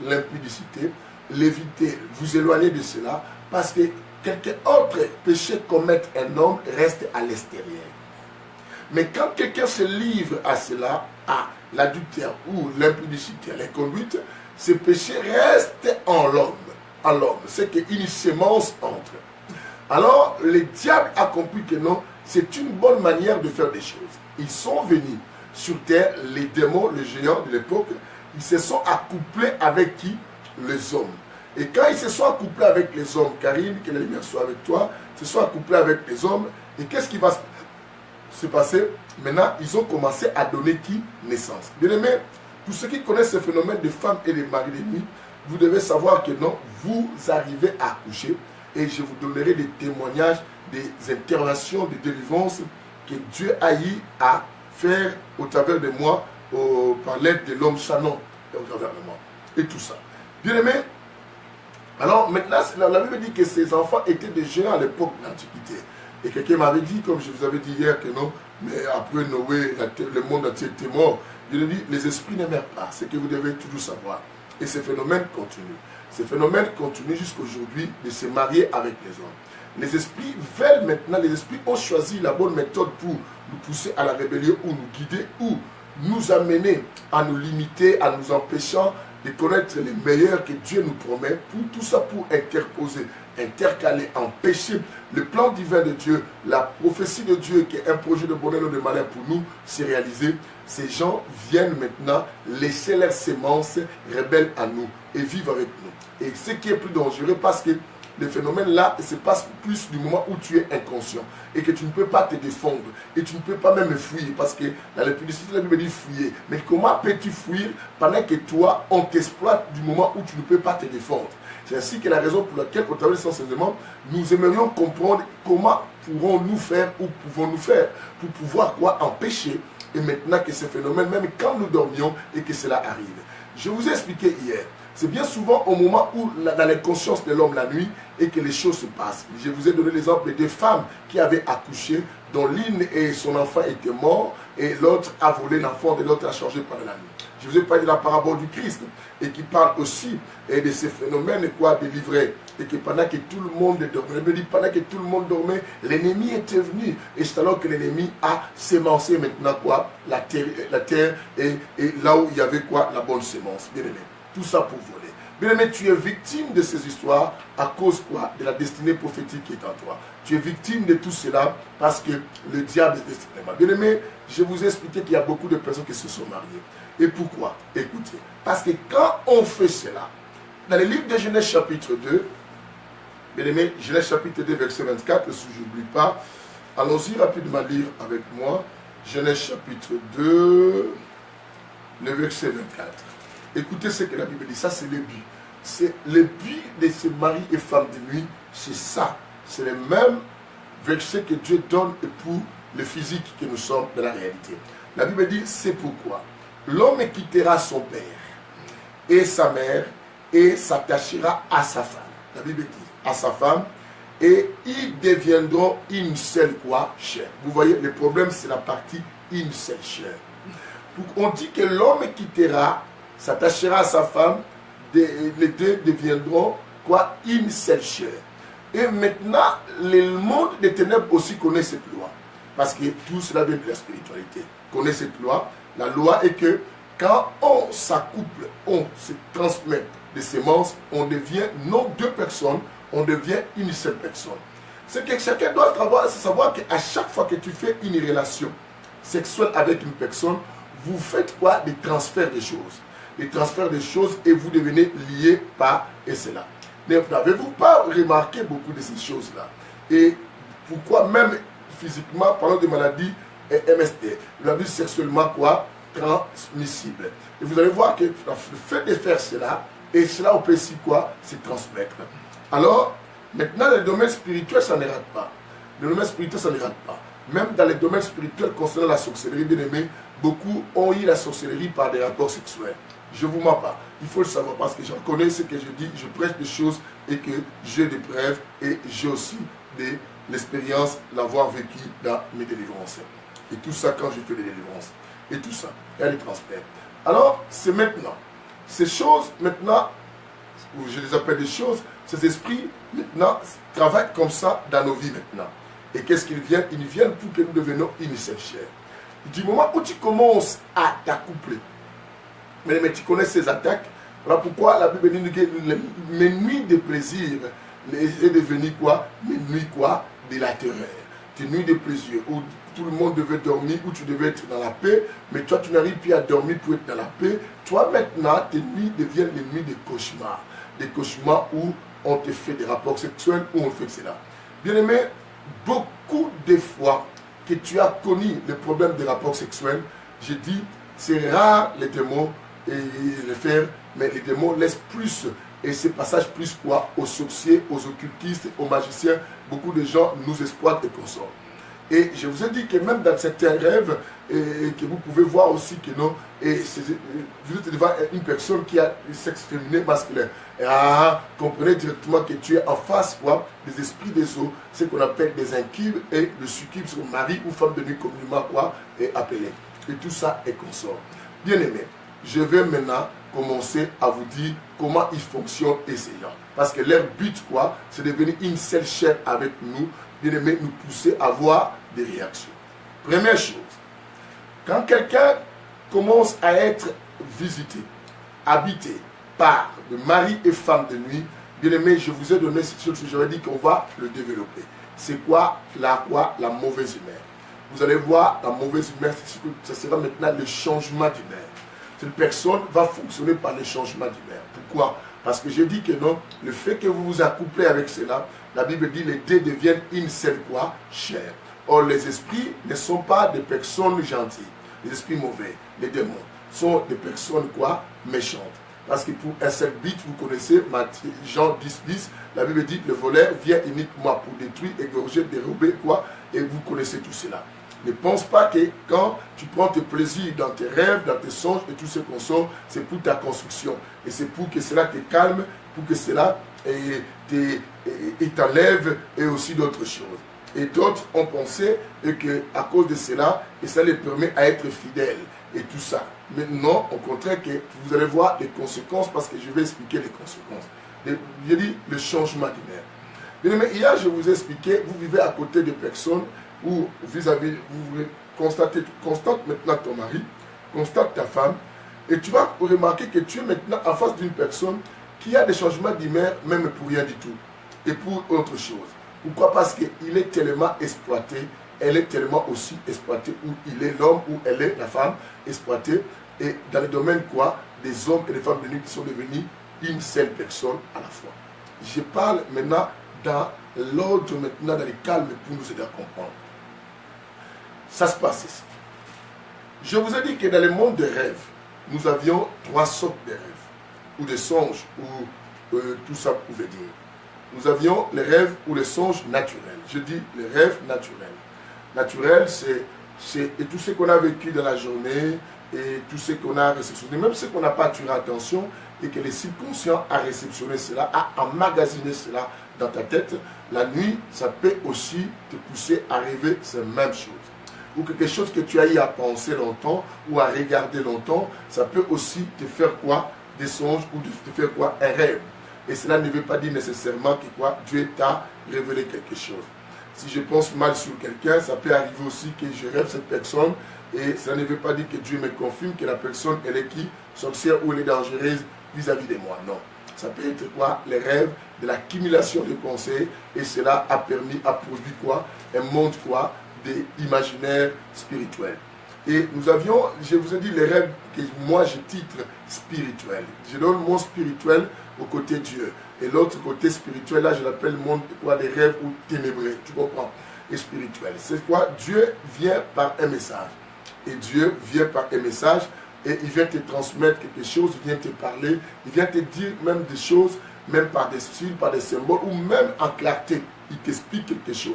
l'impudicité, l'éviter, vous éloigner de cela, parce que quelque autre péché commettre un homme reste à l'extérieur. Mais quand quelqu'un se livre à cela, à l'adultère ou l'impudicité, l'inconduite, ce péché reste en l'homme. C'est qu'une sémence entre. Alors, le diable a compris que non, c'est une bonne manière de faire des choses. Ils sont venus sur terre, les démons, les géants de l'époque, ils se sont accouplés avec qui? Les hommes. Et quand ils se sont accouplés avec les hommes, Karine, que la lumière soit avec toi, se sont accouplés avec les hommes, et qu'est-ce qui va se passer? Maintenant, ils ont commencé à donner qui? Naissance. Bien aimé, pour ceux qui connaissent ce phénomène de femmes et de maris de nuit, vous devez savoir que non, vous arrivez à accoucher, et je vous donnerai des témoignages, des interventions de délivrance que Dieu a eu à faire au travers de moi, par l'aide de l'homme Shannon, au travers de moi, et tout ça. Bien aimé, Alors maintenant, la Bible dit que ces enfants étaient des géants à l'époque de l'Antiquité. Et quelqu'un m'avait dit, comme je vous avais dit hier, que non, mais après Noé, le monde entier était mort. Je lui ai dit, les esprits ne meurent pas, c'est que vous devez toujours savoir. Et ce phénomène continue. Ce phénomène continue jusqu'aujourd'hui de se marier avec les hommes. Les esprits veulent maintenant, les esprits ont choisi la bonne méthode pour nous pousser à la rébellion ou nous guider ou nous amener à nous limiter, à nous empêchant de connaître les meilleurs que Dieu nous promet, pour tout ça pour interposer, intercaler, empêcher le plan divin de Dieu, la prophétie de Dieu qui est un projet de bonheur ou de malheur pour nous, se réaliser. Ces gens viennent maintenant laisser leurs semences rebelles à nous et vivre avec nous. Et ce qui est plus dangereux parce que le phénomène là se passe plus du moment où tu es inconscient et que tu ne peux pas te défendre et tu ne peux pas même fuir parce que dans la publicité la Bible dit fuir. Mais comment peux-tu fuir pendant que toi on t'exploite du moment où tu ne peux pas te défendre? C'est ainsi que la raison pour laquelle au travers de cet enseignement nous aimerions comprendre comment pourrons-nous faire ou pouvons-nous faire pour pouvoir empêcher et maintenant que ce phénomène même quand nous dormions et que cela arrive. Je vous ai expliqué hier. C'est bien souvent au moment où, dans les consciences de l'homme la nuit, et que les choses se passent. Je vous ai donné l'exemple des femmes qui avaient accouché, dont l'une et son enfant étaient morts, et l'autre a volé l'enfant de l'autre a changé pendant la nuit. Je vous ai parlé de la parabole du Christ, et qui parle aussi de ces phénomènes délivrés. Et que pendant que tout le monde dormait, pendant que tout le monde dormait, l'ennemi était venu. Et c'est alors que l'ennemi a sémencé maintenant la terre et là où il y avait la bonne sémence. Bien aimé. Tout ça pour voler. Bien aimé, tu es victime de ces histoires à cause de la destinée prophétique qui est en toi. Tu es victime de tout cela parce que le diable est destiné. Bien aimé, je vous ai expliqué qu'il y a beaucoup de personnes qui se sont mariées. Et pourquoi? Écoutez, parce que quand on fait cela, dans le livre de Genèse chapitre 2, bien aimé, Genèse chapitre 2 verset 24, si je n'oublie pas, allons-y rapidement lire avec moi, Genèse chapitre 2, le verset 24. Écoutez ce que la Bible dit, ça c'est le but. C'est le but de ces maris et femmes de nuit, c'est ça. C'est le même verset que Dieu donne pour le physique que nous sommes dans la réalité. La Bible dit, c'est pourquoi l'homme quittera son père et sa mère et s'attachera à sa femme. La Bible dit, à sa femme, et ils deviendront une seule chair. Vous voyez, le problème c'est la partie une seule chair. On dit que l'homme quittera, s'attachera à sa femme, les deux deviendront une seule chair. Et maintenant, le monde des ténèbres aussi connaît cette loi. Parce que tout cela vient de la spiritualité. Connaît cette loi. La loi est que quand on s'accouple, on se transmet des semences, on devient non deux personnes, on devient une seule personne. Ce que chacun doit savoir qu'à chaque fois que tu fais une relation sexuelle avec une personne, vous faites des transferts de choses. Des transferts de choses et vous devenez liés par cela. N'avez-vous pas remarqué beaucoup de ces choses-là? Et pourquoi même physiquement, parlant de maladies MST, maladie sexuellement transmissible. Et vous allez voir que le fait de faire cela, et cela on peut aussi se transmettre. Alors, maintenant, dans le domaine spirituel, ça ne rate pas. Le domaine spirituel, ça ne rate pas. Même dans les domaines spirituels concernant la sorcellerie, bien aimé, beaucoup ont eu la sorcellerie par des rapports sexuels. Je ne vous mens pas. Il faut le savoir parce que j'en connais ce que je dis, je prêche des choses et que j'ai des preuves et j'ai aussi de l'expérience d'avoir vécu dans mes délivrances. Et tout ça quand je fais des délivrances. Et tout ça, il y a des transferts. Alors, c'est maintenant. Ces choses, maintenant, je les appelle des choses, ces esprits, maintenant, travaillent comme ça dans nos vies maintenant. Et qu'est-ce qu'ils viennent? Ils viennent pour que nous devenions une seule chair. Du moment où tu commences à t'accoupler, mais tu connais ces attaques, voilà pourquoi la Bible dit que mes nuits de plaisir est devenu mes nuits de la terreur. Tes nuits de plaisir où tout le monde devait dormir, où tu devais être dans la paix, mais toi tu n'arrives plus à dormir pour être dans la paix. Toi maintenant, tes nuits deviennent des nuits de cauchemars. Des cauchemars où on te fait des rapports sexuels, où on fait cela. Bien aimé, beaucoup de fois que tu as connu le problème des rapports sexuels, je dis, c'est rare les démons et les faire, mais les démons laissent plus, et ce passage plus aux sorciers, aux occultistes, aux magiciens. Beaucoup de gens nous exploitent et consomment. Et je vous ai dit que même dans certains rêves, et que vous pouvez voir aussi que non, vous êtes devant une personne qui a le sexe féminin, masculin. Comprenez directement que tu es en face quoi, des esprits des eaux, ce qu'on appelle des incubes et le succube, c'est mari ou femme de nuit communément quoi, est appelé. Et tout ça est consort. Bien aimé, je vais maintenant commencer à vous dire comment ils fonctionnent et ces gens. Parce que leur but quoi, c'est de devenir une seule chair avec nous, bien aimé, nous pousser à avoir des réactions. Première chose, quand quelqu'un commence à être visité, habité par de mari et femme de nuit, bien aimé, je vous ai donné cette chose, j'aurais dit qu'on va le développer. C'est quoi la mauvaise humeur. Vous allez voir, la mauvaise humeur, ça sera maintenant le changement d'humeur. Cette personne va fonctionner par le changement d'humeur. Pourquoi? Parce que je dis que non, le fait que vous vous accouplez avec cela, la Bible dit les deux deviennent une seule quoi? Chair. Or, les esprits ne sont pas des personnes gentilles. Les esprits mauvais, les démons, sont des personnes quoi? Méchantes. Parce que pour un seul but, vous connaissez Jean 10, la Bible dit le voleur vient uniquement pour détruire, égorger, dérober quoi? Et vous connaissez tout cela. Ne pense pas que quand tu prends tes plaisirs dans tes rêves, dans tes songes et tout ce qu'on sort, c'est pour ta construction. Et c'est pour que cela te calme, pour que cela t'enlève et aussi d'autres choses. Et d'autres ont pensé qu'à cause de cela, et ça les permet à être fidèles et tout ça. Mais non, au contraire, que vous allez voir les conséquences parce que je vais expliquer les conséquences. Je dis le changement d'humeur. Mais hier, je vous ai expliqué, vous vivez à côté de personnes où vous constatez, tu constates maintenant ton mari, constate ta femme, et tu vas remarquer que tu es maintenant en face d'une personne qui a des changements d'humeur, même pour rien du tout, et pour autre chose. Pourquoi? Parce qu'il est tellement exploité, elle est tellement aussi exploitée, où il est l'homme, où elle est la femme exploitée, et dans le domaine quoi, des hommes et des femmes de nuit qui sont devenus une seule personne à la fois. Je parle maintenant dans l'ordre, maintenant dans le calme pour nous aider à comprendre. Ça se passe ici. Je vous ai dit que dans le monde des rêves, nous avions trois sortes de rêves, ou des songes, ou tout ça pouvait dire. Nous avions les rêves ou les songes naturels. Je dis les rêves naturels. Naturel, c'est tout ce qu'on a vécu dans la journée, et tout ce qu'on a réceptionné, même ce qu'on n'a pas attiré attention, et que les subconscients a réceptionné cela, a emmagasiné cela dans ta tête. La nuit, ça peut aussi te pousser à rêver ces mêmes choses. Ou quelque chose que tu as eu à penser longtemps ou à regarder longtemps, ça peut aussi te faire quoi? Des songes ou te faire quoi? Un rêve. Et cela ne veut pas dire nécessairement que quoi? Dieu t'a révélé quelque chose. Si je pense mal sur quelqu'un, ça peut arriver aussi que je rêve cette personne et cela ne veut pas dire que Dieu me confirme que la personne, elle est qui? Sorcière ou elle est dangereuse vis-à-vis de moi. Non. Ça peut être quoi? Les rêves de l'accumulation de pensées et cela a permis, a produit quoi? Un monde quoi? Des imaginaires spirituels. Et nous avions, je vous ai dit les rêves que moi je titre spirituels. Je donne mon spirituel au côté Dieu. Et l'autre côté spirituel, là je l'appelle monde quoi, des rêves ou ténébreux. Tu comprends? Et spirituel. C'est quoi? Dieu vient par un message. Et Dieu vient par un message et il vient te transmettre quelque chose, il vient te parler, il vient te dire même des choses, même par des signes, par des symboles, ou même en clarté, il t'explique quelque chose.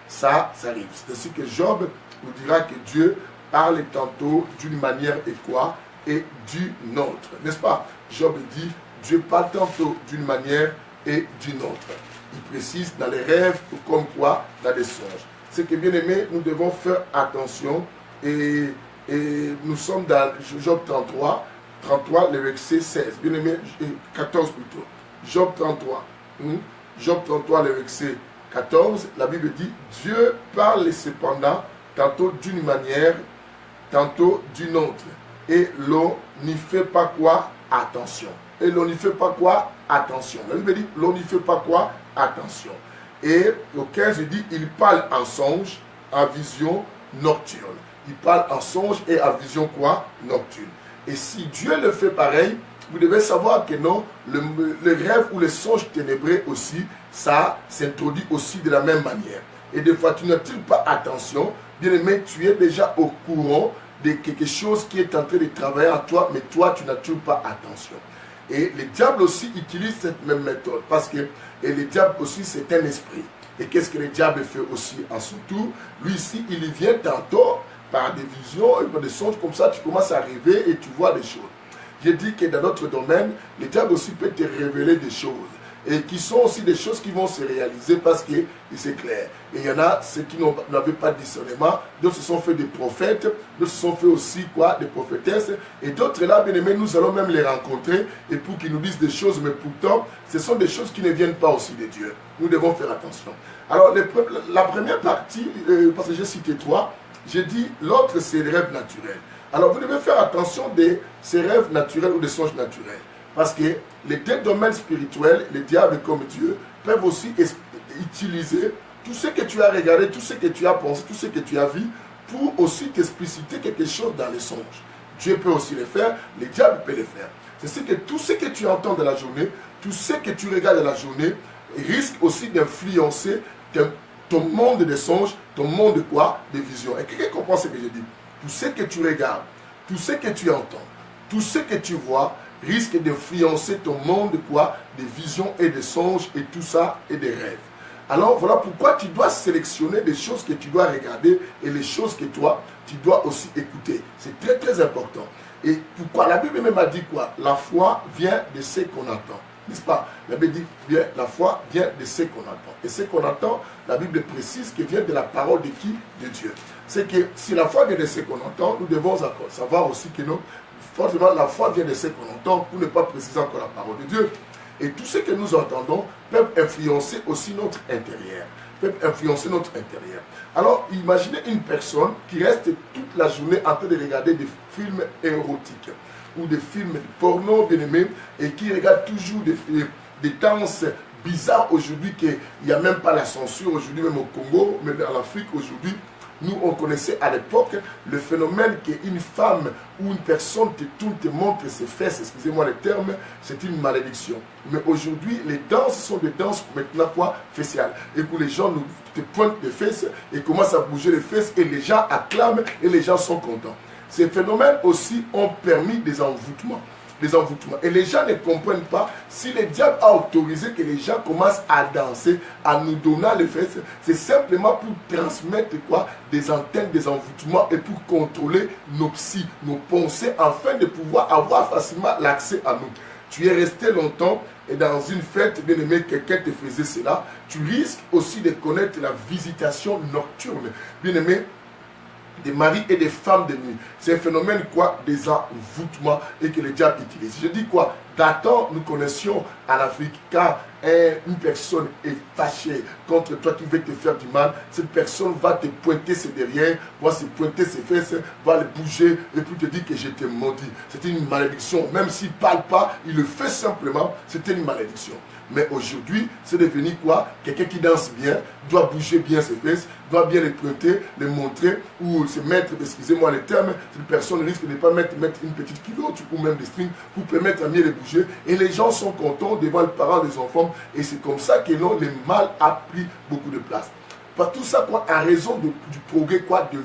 Ça arrive. C'est ainsi que Job nous dira que Dieu parle tantôt d'une manière et quoi? Et d'une autre. N'est-ce pas? Job dit, Dieu parle tantôt d'une manière et d'une autre. Il précise dans les rêves ou comme quoi dans les songes. C'est que bien aimé, nous devons faire attention et nous sommes dans Job 33, le verset 16. Bien aimé, 14 plutôt. Job 33. Job 33, le verset 14, la Bible dit, Dieu parle cependant tantôt d'une manière, tantôt d'une autre. Et l'on n'y fait pas quoi? Attention. Et l'on n'y fait pas quoi? Attention. La Bible dit, l'on n'y fait pas quoi? Attention. Et au 15, il dit, il parle en songe, en vision nocturne. Il parle en songe et en vision quoi? Nocturne. Et si Dieu le fait pareil, vous devez savoir que non, le rêve ou le songe ténébreux aussi, ça s'introduit aussi de la même manière. Et des fois, tu n'attires pas attention. Bien aimé, tu es déjà au courant de quelque chose qui est en train de travailler en toi, mais toi, tu n'attires pas attention. Et le diable aussi utilise cette même méthode, parce que le diable aussi, c'est un esprit. Et qu'est-ce que le diable fait aussi en son tour? Lui ici, il y vient tantôt par des visions, par des songes comme ça, tu commences à rêver et tu vois des choses. J'ai dit que dans notre domaine, le diable aussi peut te révéler des choses. Et qui sont aussi des choses qui vont se réaliser parce que c'est clair. Et il y en a ceux qui n'avaient pas de discernement, d'autres se sont fait des prophètes, d'autres se sont fait aussi quoi, des prophétesses, et d'autres là, bien aimés, nous allons même les rencontrer, et pour qu'ils nous disent des choses, mais pourtant, ce sont des choses qui ne viennent pas aussi de Dieu. Nous devons faire attention. Alors, la première partie, parce que j'ai cité 3, j'ai dit, l'autre c'est les rêves naturels. Alors, vous devez faire attention de ces rêves naturels ou des songes naturels. Parce que les deux domaines spirituels, le diable comme Dieu, peuvent aussi utiliser tout ce que tu as regardé, tout ce que tu as pensé, tout ce que tu as vu, pour aussi t'expliciter quelque chose dans les songes. Dieu peut aussi le faire, le diable peut le faire. C'est que tout ce que tu entends de la journée, tout ce que tu regardes de la journée, risque aussi d'influencer ton monde des songes, ton monde de quoi? Des visions. Et quelqu'un comprend ce que je dis? Tout ce que tu regardes, tout ce que tu entends, tout ce que tu vois, risque d'influencer ton monde de quoi? Des visions et des songes et tout ça et des rêves. Alors voilà pourquoi tu dois sélectionner des choses que tu dois regarder et les choses que toi, tu dois aussi écouter. C'est très très important. Et pourquoi? La Bible même a dit quoi? La foi vient de ce qu'on entend. N'est-ce pas? La Bible dit bien, la foi vient de ce qu'on entend. Et ce qu'on entend, la Bible précise que vient de la parole de qui? De Dieu. C'est que si la foi vient de ce qu'on entend, nous devons savoir aussi que non, forcément la foi vient de ce qu'on entend pour ne pas préciser encore la parole de Dieu. Et tout ce que nous entendons peuvent influencer aussi notre intérieur. Peuvent influencer notre intérieur. Alors, imaginez une personne qui reste toute la journée en train de regarder des films érotiques ou des films porno, bien aimés, et qui regarde toujours des danses bizarres aujourd'hui, qu'il n'y a même pas la censure aujourd'hui, même au Congo, même en Afrique aujourd'hui. Nous, on connaissait à l'époque le phénomène qu'une femme ou une personne te montre ses fesses, excusez-moi le terme, c'est une malédiction. Mais aujourd'hui, les danses sont des danses maintenant quoi? Faciales. Et où les gens te pointent les fesses et commencent à bouger les fesses et les gens acclament et les gens sont contents. Ces phénomènes aussi ont permis des envoûtements. Et les gens ne comprennent pas si le diable a autorisé que les gens commencent à danser, à nous donner les fesses, c'est simplement pour transmettre quoi? Des antennes, des envoûtements et pour contrôler nos psys, nos pensées, afin de pouvoir avoir facilement l'accès à nous. Tu es resté longtemps et dans une fête, bien aimé, quelqu'un te faisait cela, tu risques aussi de connaître la visitation nocturne. Bien aimé, des maris et des femmes de nuit. C'est un phénomène quoi? Des envoûtements et que le diable utilise. Je dis quoi? D'Adam, nous connaissions en Afrique, quand une personne est fâchée contre toi qui veut te faire du mal, cette personne va te pointer ses derrière, va se pointer ses fesses, va les bouger et puis te dire que je t'ai maudit. C'était une malédiction. Même s'il ne parle pas, il le fait simplement, c'était une malédiction. Mais aujourd'hui, c'est devenu quoi? Quelqu'un qui danse bien, doit bouger bien ses fesses, doit bien les pointer, les montrer, ou se mettre, excusez-moi le terme, cette personne risque de ne pas mettre une petite culotte ou même des strings pour permettre à mieux les bouger. Et les gens sont contents devant les parents des enfants. Et c'est comme ça que non, le mal a pris beaucoup de place. Par tout ça, quoi, en raison du progrès quoi, de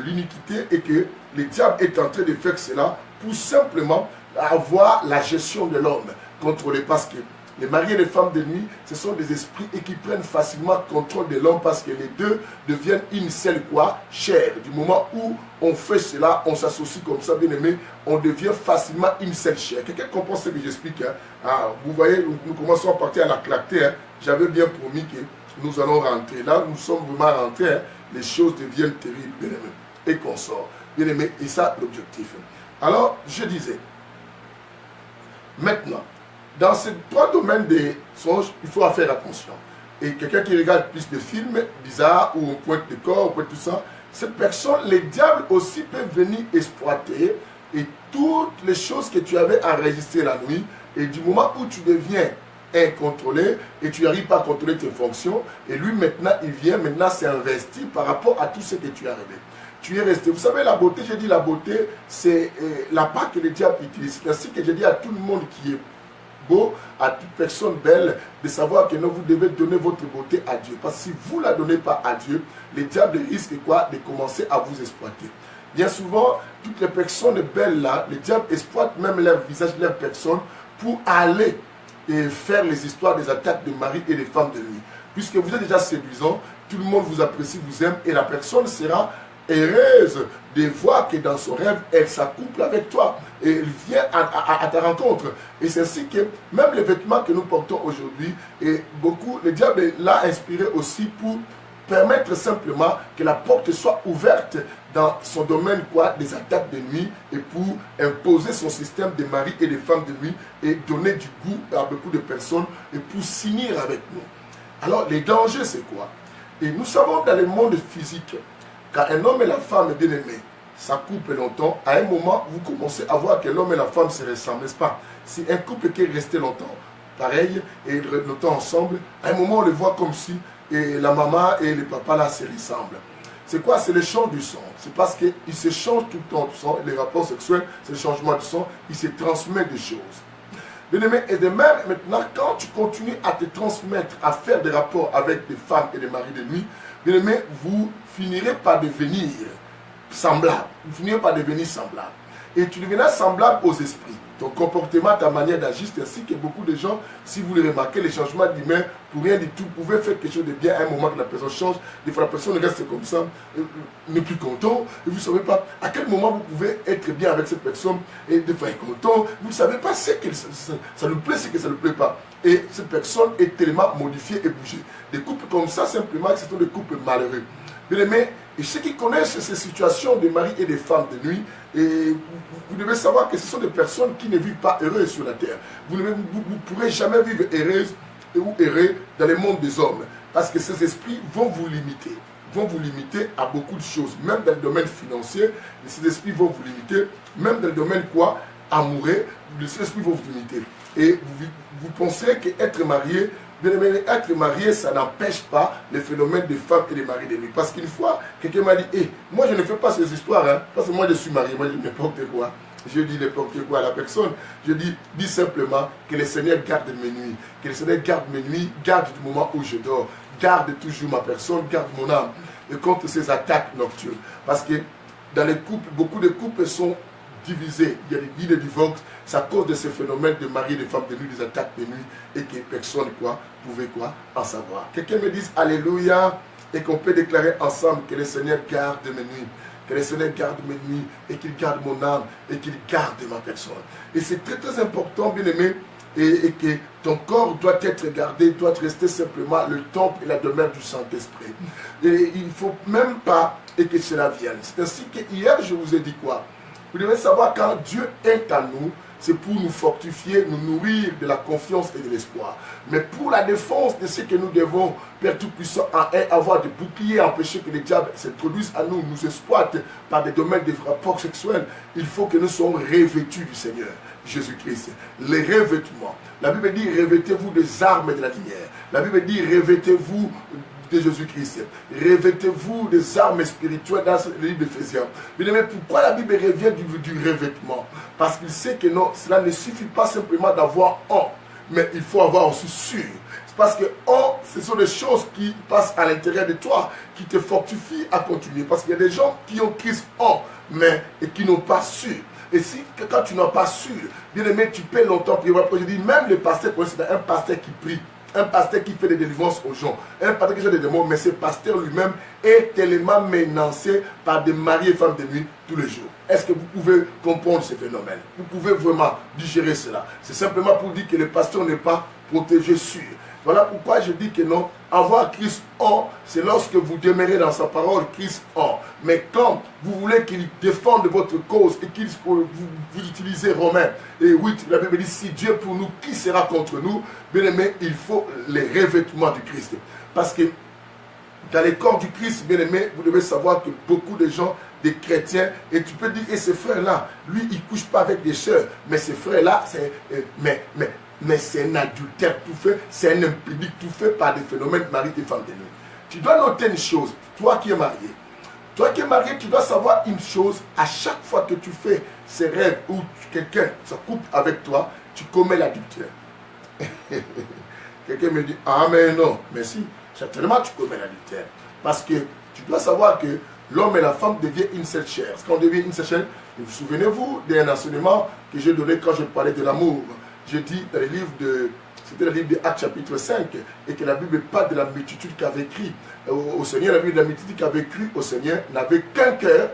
l'iniquité, et que le diable est en train de faire cela pour simplement avoir la gestion de l'homme contrôlée. Parce que les maris et les femmes de nuit, ce sont des esprits et qui prennent facilement contrôle de l'homme parce que les deux deviennent une seule quoi? Chair. Du moment où on fait cela, on s'associe comme ça, bien aimé, on devient facilement une seule chair. Quelqu'un comprend ce que j'explique? Hein? Ah, vous voyez, nous commençons à partir à la clarté. Hein? J'avais bien promis que nous allons rentrer. Là, nous sommes vraiment rentrés. Hein? Les choses deviennent terribles, bien aimé. Et qu'on sort. Bien aimé, et ça, l'objectif. Alors, je disais, maintenant, dans ces trois domaines des songes, il faut faire attention. Et quelqu'un qui regarde plus de films bizarres, où on pointe le corps, on pointe tout ça, cette personne, les diables aussi peuvent venir exploiter et toutes les choses que tu avais enregistrées la nuit, et du moment où tu deviens incontrôlé et tu n'arrives pas à contrôler tes fonctions, et lui maintenant, il vient maintenant s'investir par rapport à tout ce que tu as rêvé. Tu es resté. Vous savez, la beauté, j'ai dit la beauté, c'est la part que le diable utilise. C'est ainsi que j'ai dit à tout le monde qui est beau, à toute personne belle, de savoir que non, vous devez donner votre beauté à Dieu. Parce que si vous ne la donnez pas à Dieu, le diable risque quoi? De commencer à vous exploiter. Bien souvent, toutes les personnes belles là, le diable exploite même leur visage, leur personne, pour aller et faire les histoires des attaques de mari et des femmes de nuit. puisque vous êtes déjà séduisant, tout le monde vous apprécie, vous aime, et la personne sera heureuse de voir que dans son rêve, elle s'accouple avec toi et elle vient à ta rencontre. Et c'est ainsi que même les vêtements que nous portons aujourd'hui, et beaucoup, le diable l'a inspiré aussi pour permettre simplement que la porte soit ouverte dans son domaine des attaques de nuit, et pour imposer son système de mari et de femmes de nuit et donner du goût à beaucoup de personnes et pour s'unir avec nous. Alors les dangers c'est quoi? Et nous savons dans le monde physique, quand un homme et la femme bien aimés s'accouplent longtemps, à un moment vous commencez à voir que l'homme et la femme se ressemblent, n'est-ce pas? Si un couple qui est resté longtemps pareil et longtemps ensemble, à un moment on le voit comme si et la maman et le papa là se ressemblent. C'est quoi? C'est le change du sang. C'est parce qu'ils se changent tout le temps du sang. Les rapports sexuels, c'est le changement du sang. Ils se transmettent des choses. Bien aimé, et de même, maintenant, quand tu continues à te transmettre, à faire des rapports avec des femmes et des maris de nuit, bien aimé, vous finirez par devenir semblables. Vous finirez par devenir semblables. Et tu deviendras semblable aux esprits. Ton comportement, ta manière d'agir, c'est ainsi que beaucoup de gens, si vous le remarquez, les changements d'humain, pour rien du tout, vous pouvez faire quelque chose de bien à un moment que la personne change. Des fois, la personne reste comme ça, n'est plus content, et vous ne savez pas à quel moment vous pouvez être bien avec cette personne, et des fois, être content, vous ne savez pas ce que ça lui plaît, ce que ça ne lui plaît pas. Et cette personne est tellement modifiée et bougée. Des couples comme ça, simplement, ce sont des couples malheureux. Bien aimé, et ceux qui connaissent ces situations de mari et de femmes de nuit, et vous devez savoir que ce sont des personnes qui ne vivent pas heureuses sur la terre. Vous ne pourrez jamais vivre heureuse ou heureux dans le monde des hommes. Parce que ces esprits vont vous limiter à beaucoup de choses. Même dans le domaine financier, ces esprits vont vous limiter. Même dans le domaine amoureux, ces esprits vont vous limiter. Et vous pensez qu'être marié, bien aimé, être marié, ça n'empêche pas le phénomène des femmes et des maris de nuit. Parce qu'une fois, quelqu'un m'a dit, hey, moi je ne fais pas ces histoires, hein, parce que moi je suis marié, moi je dis n'importe quoi. Je dis n'importe quoi à la personne. Je dis simplement que le Seigneur garde mes nuits. Que le Seigneur garde mes nuits, garde du moment où je dors. Garde toujours ma personne, garde mon âme. Et contre ces attaques nocturnes. Parce que dans les couples, beaucoup de couples sont divisés. Il y a des guides de divorce. C'est à cause de ces phénomènes de mari et de femmes de nuit, des attaques de nuit, et que personne pouvait en savoir. Quelqu'un me dise Alléluia, et qu'on peut déclarer ensemble que le Seigneur garde mes nuits, que le Seigneur garde mes nuits, et qu'il garde mon âme, et qu'il garde ma personne. Et c'est très très important, bien aimé, et que ton corps doit être gardé, doit rester simplement le temple et la demeure du Saint-Esprit. Et il ne faut même pas et que cela vienne. C'est ainsi que hier je vous ai dit quoi? Vous devez savoir quand Dieu est à nous, c'est pour nous fortifier, nous nourrir de la confiance et de l'espoir. Mais pour la défense de ce que nous devons, Père Tout-Puissant, avoir des boucliers, empêcher que les diables s'introduisent à nous, nous exploitent par des domaines de rapports sexuels, il faut que nous soyons revêtus du Seigneur, Jésus-Christ. Les revêtements. La Bible dit, revêtez-vous des armes de la lumière. La Bible dit, revêtez-vous de Jésus-Christ. Revêtez-vous des armes spirituelles dans le livre d'Éphésiens. Mais pourquoi la Bible revient du revêtement? Parce qu'il sait que non, cela ne suffit pas simplement d'avoir un, mais il faut avoir aussi sûr. C'est parce que ce sont des choses qui passent à l'intérieur de toi, qui te fortifient à continuer. Parce qu'il y a des gens qui ont Christ mais et qui n'ont pas su. Et si quand tu n'as pas su, bien aimé, tu peux longtemps prier. Je dis, même le pasteur, c'est un pasteur qui prie. Un pasteur qui fait des délivrances aux gens, un pasteur qui fait des démons, mais ce pasteur lui-même est tellement menacé par des maris et femmes de nuit tous les jours. Est-ce que vous pouvez comprendre ce phénomène? Vous pouvez vraiment digérer cela? C'est simplement pour dire que le pasteur n'est pas protégé sûr. Voilà pourquoi je dis que non, avoir Christ en, c'est lorsque vous demeurez dans sa parole, Christ en. Mais quand vous voulez qu'il défende votre cause et qu'il vous utilisez Romains et 8, la Bible dit, si Dieu pour nous, qui sera contre nous? Bien aimé, il faut les revêtements du Christ. Parce que dans les corps du Christ, bien aimé, vous devez savoir que beaucoup de gens, des chrétiens, et tu peux dire, et ce frère-là, lui, il ne couche pas avec des sœurs, mais ce frère-là, c'est... Mais c'est un adultère tout fait, c'est un impédique tout fait par des phénomènes mari et femme de nuit. Tu dois noter une chose, toi qui es marié. Toi qui es marié, tu dois savoir une chose, à chaque fois que tu fais ces rêves où quelqu'un se couple avec toi, tu commets l'adultère. Quelqu'un me dit, ah mais non, mais si, certainement tu commets l'adultère. Parce que tu dois savoir que l'homme et la femme deviennent une seule chair. Quand on devient une seule chair, vous souvenez-vous d'un enseignement que j'ai donné quand je parlais de l'amour. je dis dans le livre de... C'était le livre de Actes chapitre 5, et que la Bible parle de la multitude qui avait cru au Seigneur. La Bible de la multitude qui avait cru au Seigneur n'avait qu'un cœur,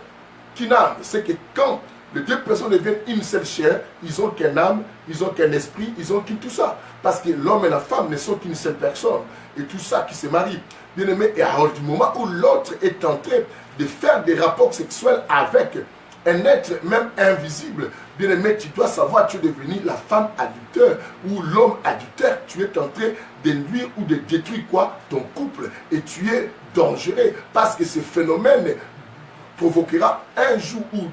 qu'une âme. C'est que quand les deux personnes deviennent une seule chair, ils ont qu'un âme, ils ont qu'un esprit, ils ont qu'une tout ça. Parce que l'homme et la femme ne sont qu'une seule personne. Et tout ça qui se marie. Bien aimé, et alors du moment où l'autre est en train de faire des rapports sexuels avec un être même invisible, bien aimé, tu dois savoir, tu es devenu la femme adultère ou l'homme adultère. Tu es en train de nuire ou de détruire quoi? Ton couple. Et tu es dangereux parce que ce phénomène provoquera un jour ou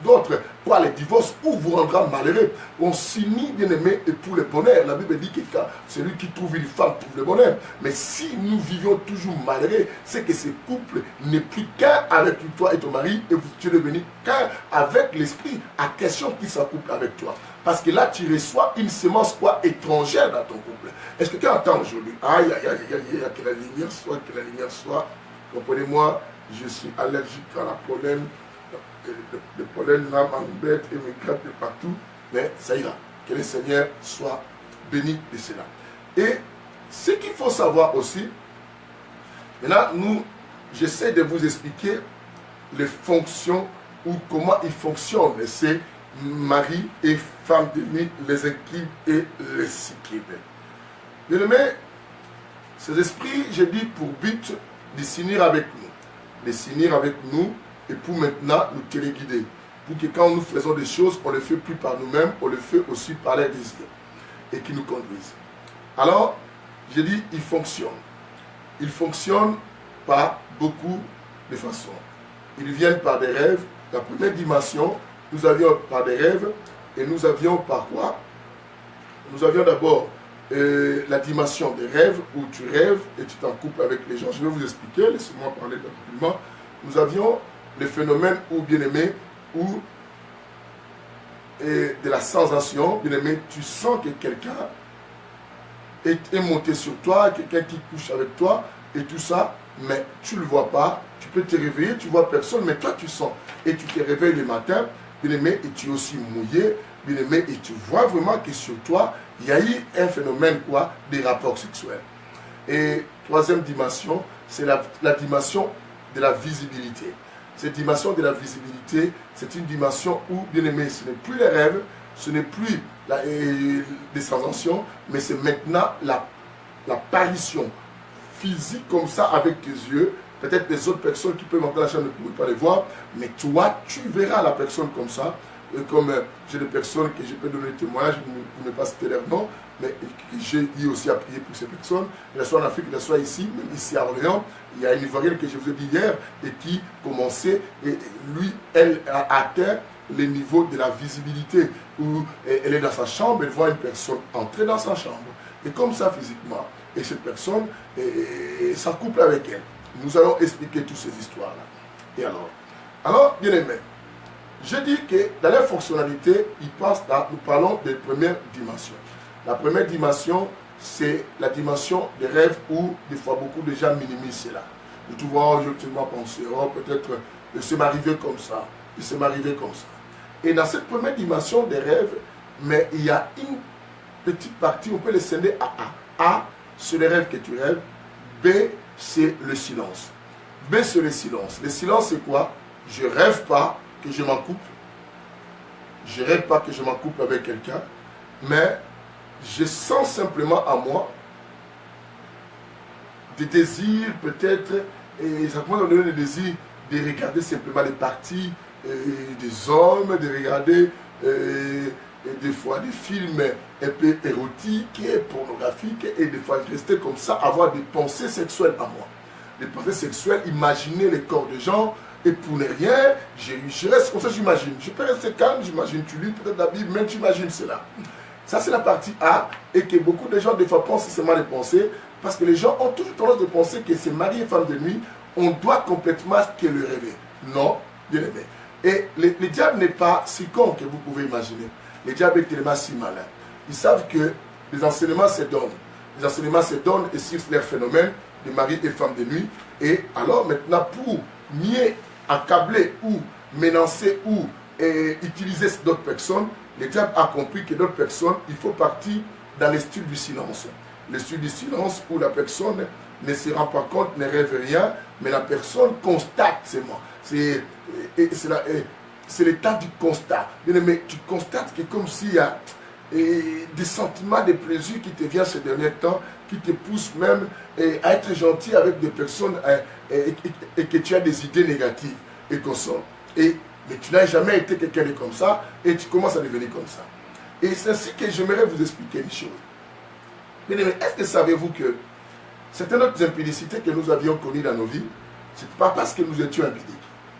d'autres par les divorces ou vous rendra malheureux. On s'unit, bien aimé, et pour le bonheur. La Bible dit que celui qui trouve une femme trouve le bonheur. Mais si nous vivions toujours malheureux, c'est que ce couple n'est plus qu'un avec toi et ton mari, et tu es devenu qu'un avec l'esprit à question qui s'accouple avec toi. Parce que là, tu reçois une semence quoi étrangère dans ton couple. Est-ce que tu entends aujourd'hui? Aïe, aïe, aïe, aïe, aïe, que la lumière soit, que la lumière soit. Comprenez-moi, je suis allergique à la pollen. Le pollen là m'embête et me gratte de partout, mais ça ira. Que le Seigneur soit béni de cela. Et ce qu'il faut savoir aussi, maintenant, j'essaie de vous expliquer les fonctions ou comment ils fonctionnent, ces mari et femme de nuit, les équipes et les cycles. Bien aimé, ces esprits, j'ai dit pour but de s'unir avec nous. De s'unir avec nous et pour maintenant nous téléguider. Pour que quand nous faisons des choses, on ne le fait plus par nous-mêmes, on le fait aussi par les désirs et qui nous conduisent. Alors, j'ai dit, il fonctionne. Il fonctionne par beaucoup de façons. Ils viennent par des rêves. La première dimension, nous avions par des rêves et nous avions par quoi? Nous avions d'abord la dimension des rêves où tu rêves et tu t'en couples avec les gens. Je vais vous expliquer, laissez-moi parler rapidement. Nous avions le phénomène où, bien aimé, où de la sensation, bien aimé, tu sens que quelqu'un est monté sur toi, quelqu'un qui couche avec toi et tout ça, mais tu ne le vois pas. Tu peux te réveiller, tu ne vois personne, mais toi tu sens. Et tu te réveilles le matin, bien aimé, et tu es aussi mouillé, bien aimé, et tu vois vraiment que sur toi, il y a eu un phénomène quoi, des rapports sexuels. Et troisième dimension, c'est la dimension de la visibilité. Cette dimension de la visibilité, c'est une dimension où, bien aimé, ce n'est plus les rêves, ce n'est plus des sensations, mais c'est maintenant l'apparition physique comme ça avec tes yeux. Peut-être des autres personnes qui peuvent entrer dans la chambre ne pourraient pas les voir, mais toi, tu verras la personne comme ça. Et comme j'ai des personnes que je peux donner témoignage, pour ne pas citer leur nom, mais j'ai eu aussi à prier pour ces personnes, qu'elles soient en Afrique, qu'elles soient ici, même ici à Orléans. Il y a une Ivoirienne que je vous ai dit hier et qui commençait, et lui, elle a atteint le niveau de la visibilité où elle est dans sa chambre, elle voit une personne entrer dans sa chambre. Et comme ça physiquement, et cette personne s'accouple avec elle. Nous allons expliquer toutes ces histoires-là. Et alors, bien aimé, je dis que dans les fonctionnalités, nous parlons des premières dimensions. La première dimension, c'est la dimension des rêves où des fois beaucoup de gens minimisent cela. Tu vois, je vais penser, oh, peut-être c'est m'arriver comme ça, c'est m'arriver comme ça. Et dans cette première dimension des rêves, mais il y a une petite partie, on peut les scinder à A. A, c'est les rêves que tu rêves. B, c'est le silence. B, c'est le silence. Le silence, c'est quoi? Je ne rêve pas que je m'en coupe. Je ne rêve pas que je m'en coupe avec quelqu'un. Mais je sens simplement à moi des désirs, peut-être, et ça commence à me donner des désirs de regarder simplement les parties des hommes, de regarder des fois des films un peu érotiques, pornographiques, et des fois rester comme ça, avoir des pensées sexuelles à moi. Des pensées sexuelles, imaginer les corps des gens, et pour ne rien, je reste comme ça, j'imagine. Je peux rester calme, j'imagine, tu lis peut-être la Bible, même tu imagines cela. Ça, c'est la partie A, et que beaucoup de gens, des fois, pensent que c'est mal de penser, parce que les gens ont toujours tendance de penser que c'est mari et femme de nuit, on doit complètement que le rêver. Non, bien aimé. Et le diable n'est pas si con que vous pouvez imaginer. Le diable est tellement si malin. Ils savent que les enseignements se donnent. Les enseignements se donnent et sur les phénomènes de mari et femme de nuit. Et alors maintenant, pour mieux accabler ou menacer ou utiliser d'autres personnes, le diable a compris que d'autres personnes, il faut partir dans le style du silence. Le style du silence où la personne ne se rend pas compte, ne rêve rien, mais la personne constate seulement. C'est l'état du constat. Mais tu constates que comme s'il y a des sentiments de plaisir qui te viennent ces derniers temps, qui te poussent même à être gentil avec des personnes et que tu as des idées négatives et qu'on sent. Mais tu n'as jamais été quelqu'un de comme ça et tu commences à devenir comme ça. Et c'est ainsi que j'aimerais vous expliquer les choses. Mais est-ce que savez-vous que certaines autres impudicités que nous avions connues dans nos vies, ce n'est pas parce que nous étions impudiques,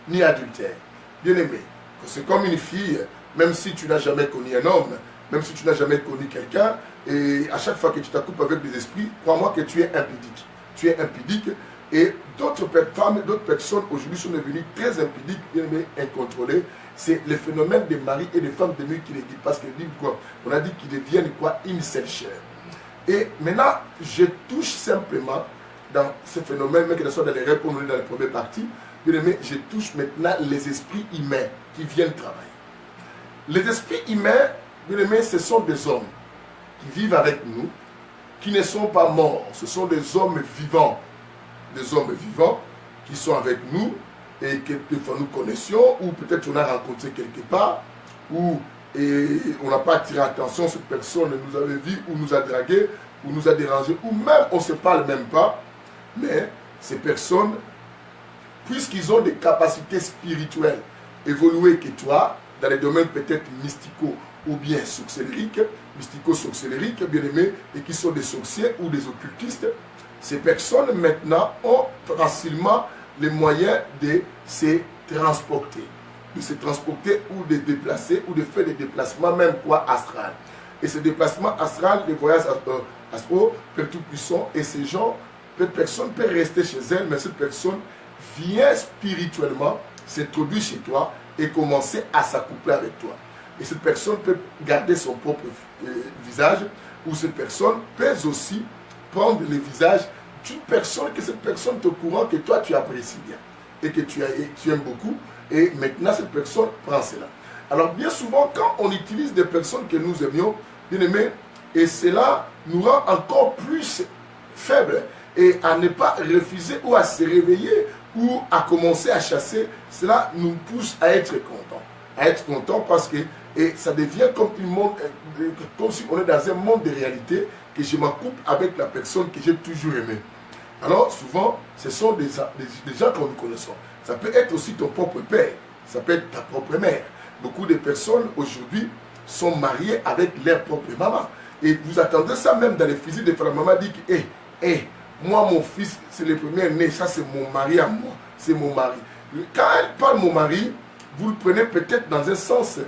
ni adultères. Bien aimé, c'est comme une fille, même si tu n'as jamais connu un homme, même si tu n'as jamais connu quelqu'un, et à chaque fois que tu t'accouples avec des esprits, crois-moi que tu es impudique. Tu es impudique, et d'autres femmes, d'autres personnes aujourd'hui sont devenues très impudiques, bien aimées, incontrôlées. C'est le phénomène des maris et des femmes de nuit qui les dit, parce qu'ils disent quoi? On a dit qu'ils deviennent quoi? Une seule chair. Et maintenant, je touche simplement dans ce phénomène, mais que ce soit dans les réponses dans la première partie, bien aimé, je touche maintenant les esprits humains qui viennent travailler. Les esprits humains, bien aimé, ce sont des hommes qui vivent avec nous, qui ne sont pas morts. Ce sont des hommes vivants. Des hommes vivants qui sont avec nous et que des fois nous connaissions, ou peut-être on a rencontré quelque part, ou on n'a pas attiré attention, cette personne nous avait vu, ou nous a dragué, ou nous a dérangé, ou même on ne se parle même pas, mais ces personnes, puisqu'ils ont des capacités spirituelles évoluées que toi, dans les domaines peut-être mysticaux ou bien sorcellériques, mystico-sorcellériques, bien aimés, et qui sont des sorciers ou des occultistes, ces personnes maintenant ont facilement les moyens de se transporter. De se transporter ou de déplacer ou de faire des déplacements même quoi astral. Et ces déplacements astral, les voyages astraux, Père Tout-Puissant, et ces gens, cette personne peut rester chez elle, mais cette personne vient spirituellement s'introduire chez toi et commencer à s'accoupler avec toi. Et cette personne peut garder son propre visage, ou cette personne peut aussi prendre le visage d'une personne que cette personne est au courant que toi tu apprécies bien et que tu aimes beaucoup, et maintenant cette personne prend cela. Alors bien souvent quand on utilise des personnes que nous aimions, bien aimés, et cela nous rend encore plus faibles et à ne pas refuser ou à se réveiller ou à commencer à chasser, cela nous pousse à être contents. À être contents parce que et ça devient comme, comme si on est dans un monde de réalité, que je m'accouple avec la personne que j'ai toujours aimée. Alors souvent, ce sont des gens que nous connaissons. Ça peut être aussi ton propre père, ça peut être ta propre mère. Beaucoup de personnes aujourd'hui sont mariées avec leur propre maman. Et vous attendez ça même dans les physiques de la maman dit que moi mon fils c'est le premier né, ça c'est mon mari à moi, c'est mon mari. Quand elle parle mon mari, vous le prenez peut-être dans un sens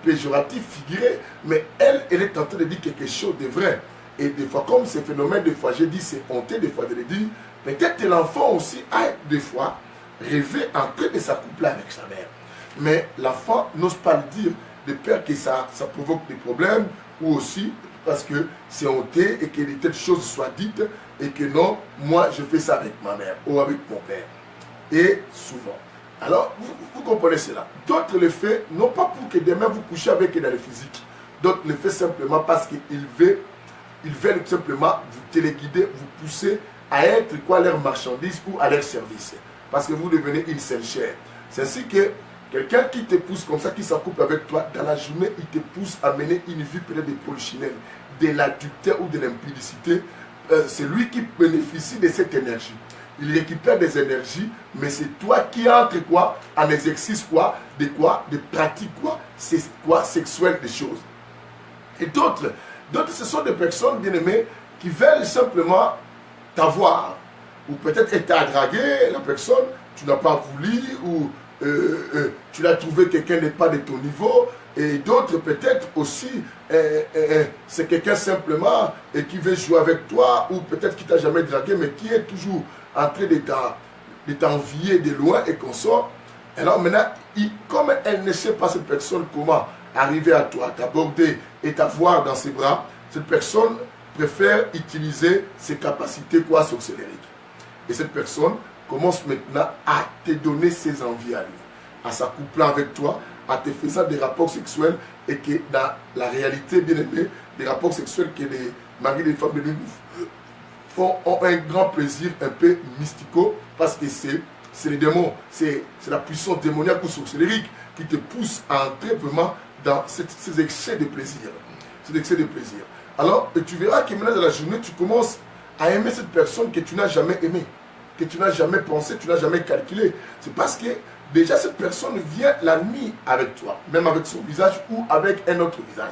péjoratif, figuré, mais elle est en train de dire quelque chose de vrai. Et des fois, comme ces phénomènes, des fois, j'ai dit c'est honteux, des fois, de le dire, peut-être que l'enfant aussi a, des fois, rêvé en train de s'accoupler avec sa mère. Mais l'enfant n'ose pas le dire, de peur que ça provoque des problèmes, ou aussi parce que c'est honteux et que de telles choses soient dites, et que non, moi, je fais ça avec ma mère, ou avec mon père. Et souvent. Alors, vous comprenez cela. D'autres le font, non pas pour que demain vous couchiez avec eux dans le physique. D'autres le font simplement parce qu'ils veulent simplement vous téléguider, vous pousser à être quoi leur marchandise ou à leur service. Parce que vous devenez une seule chair. C'est ainsi que quelqu'un qui te pousse comme ça, qui s'accouple avec toi, dans la journée, il te pousse à mener une vie peut-être de polichinelle, de l'adultère ou de l'impudicité. C'est lui qui bénéficie de cette énergie. Il récupère des énergies, mais c'est toi qui entres quoi, en exercice quoi, de pratiques quoi, c'est quoi, sexuelles des choses. Et d'autres, ce sont des personnes bien aimées qui veulent simplement t'avoir, ou peut-être être dragué, la personne, tu n'as pas voulu, ou tu l'as trouvé quelqu'un n'est pas de ton niveau, et d'autres peut-être aussi, c'est quelqu'un simplement qui veut jouer avec toi, ou peut-être qui t'a jamais dragué, mais qui est toujours en train de t'envier de loin et qu'on sort. Alors maintenant, comme elle ne sait pas cette personne comment arriver à toi, t'aborder et t'avoir dans ses bras, cette personne préfère utiliser ses capacités quoi sorcellériques. Et cette personne commence maintenant à te donner ses envies à lui, à s'accoupler avec toi, en te faisant des rapports sexuels et que dans la réalité, bien aimé, des rapports sexuels que les maris et les femmes de Dieu ont un grand plaisir un peu mystico parce que c'est les démons, c'est la puissance démoniaque ou sorcellerie qui te pousse à entrer vraiment dans ces excès de plaisir. Ces excès de plaisir. Alors, tu verras que maintenant dans la journée, tu commences à aimer cette personne que tu n'as jamais aimée, que tu n'as jamais pensé, tu n'as jamais calculé. C'est parce que déjà cette personne vient la nuit avec toi, même avec son visage ou avec un autre visage.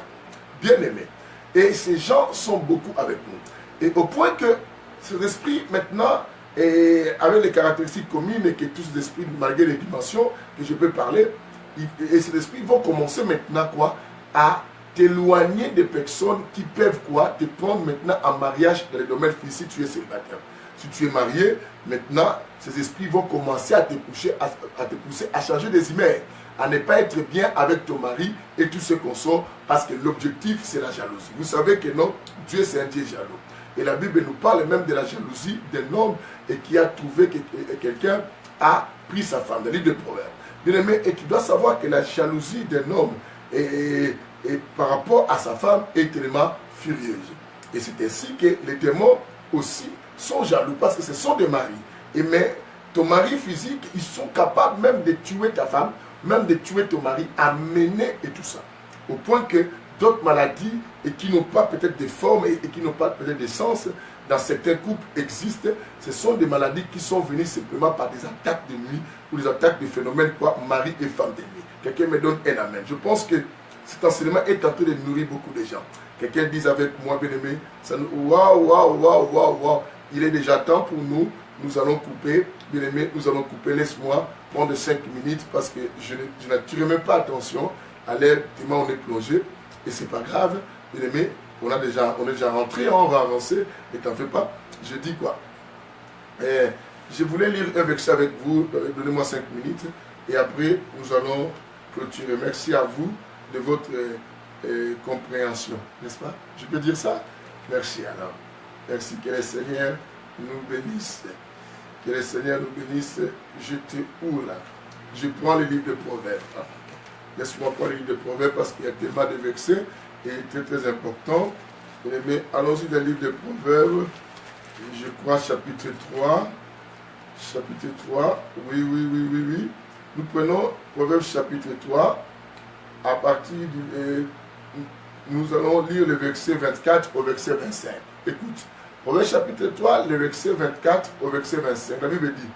Bien aimé. Et ces gens sont beaucoup avec nous. Et au point que ces esprits maintenant, et avec les caractéristiques communes et que tous ces esprits, malgré les dimensions que je peux parler, et ces esprits vont commencer maintenant quoi, à t'éloigner des personnes qui peuvent quoi, te prendre maintenant en mariage dans les domaines physiques si tu es célibataire. Si tu es marié, maintenant, ces esprits vont commencer à te pousser à changer des humeurs, à ne pas être bien avec ton mari et tout ce qu'on sort, parce que l'objectif, c'est la jalousie. Vous savez que non, Dieu, c'est un Dieu jaloux. Et la Bible nous parle même de la jalousie d'un homme et qui a trouvé que quelqu'un a pris sa femme, dans le livre de Proverbes. Bien aimé, et tu dois savoir que la jalousie d'un homme et par rapport à sa femme est tellement furieuse. Et c'est ainsi que les démons aussi sont jaloux parce que ce sont des maris. Mais ton mari physique, ils sont capables même de tuer ta femme, même de tuer ton mari, à mener et tout ça. Au point que d'autres maladies et qui n'ont pas peut-être des formes et qui n'ont pas peut-être des sens dans certains couples existent. Ce sont des maladies qui sont venues simplement par des attaques de nuit ou des attaques de phénomènes quoi, mari et femme de nuit. Quelqu'un me donne un amen. Je pense que cet enseignement est en train de nourrir beaucoup de gens. Quelqu'un dise avec moi, bien aimé, waouh, il est déjà temps pour nous. Nous allons couper, bien aimé, nous allons couper. Laisse-moi prendre 5 minutes parce que je n'attire même pas attention à l'air tellement on est plongé. Et c'est pas grave, bien aimé, on est déjà rentré, on va avancer, mais t'en fais pas. Je dis quoi? Je voulais lire un verset avec vous, donnez-moi 5 minutes, et après nous allons clôturer. Merci à vous de votre compréhension, n'est-ce pas? Je peux dire ça? Merci alors. Merci, que le Seigneur nous bénisse. Que le Seigneur nous bénisse. Je te ouvre là. Je prends le livre de Proverbes. Laisse-moi prendre le livre de Proverbes parce qu'il y a tellement de versets et très très important. Mais allons-y dans le livre de Proverbes. Je crois chapitre 3. Chapitre 3. Oui. Nous prenons Proverbes chapitre 3. À partir du... nous allons lire le verset 24 au verset 25. Écoute. Proverbes chapitre 3, le verset 24 au verset 25. La Bible dit,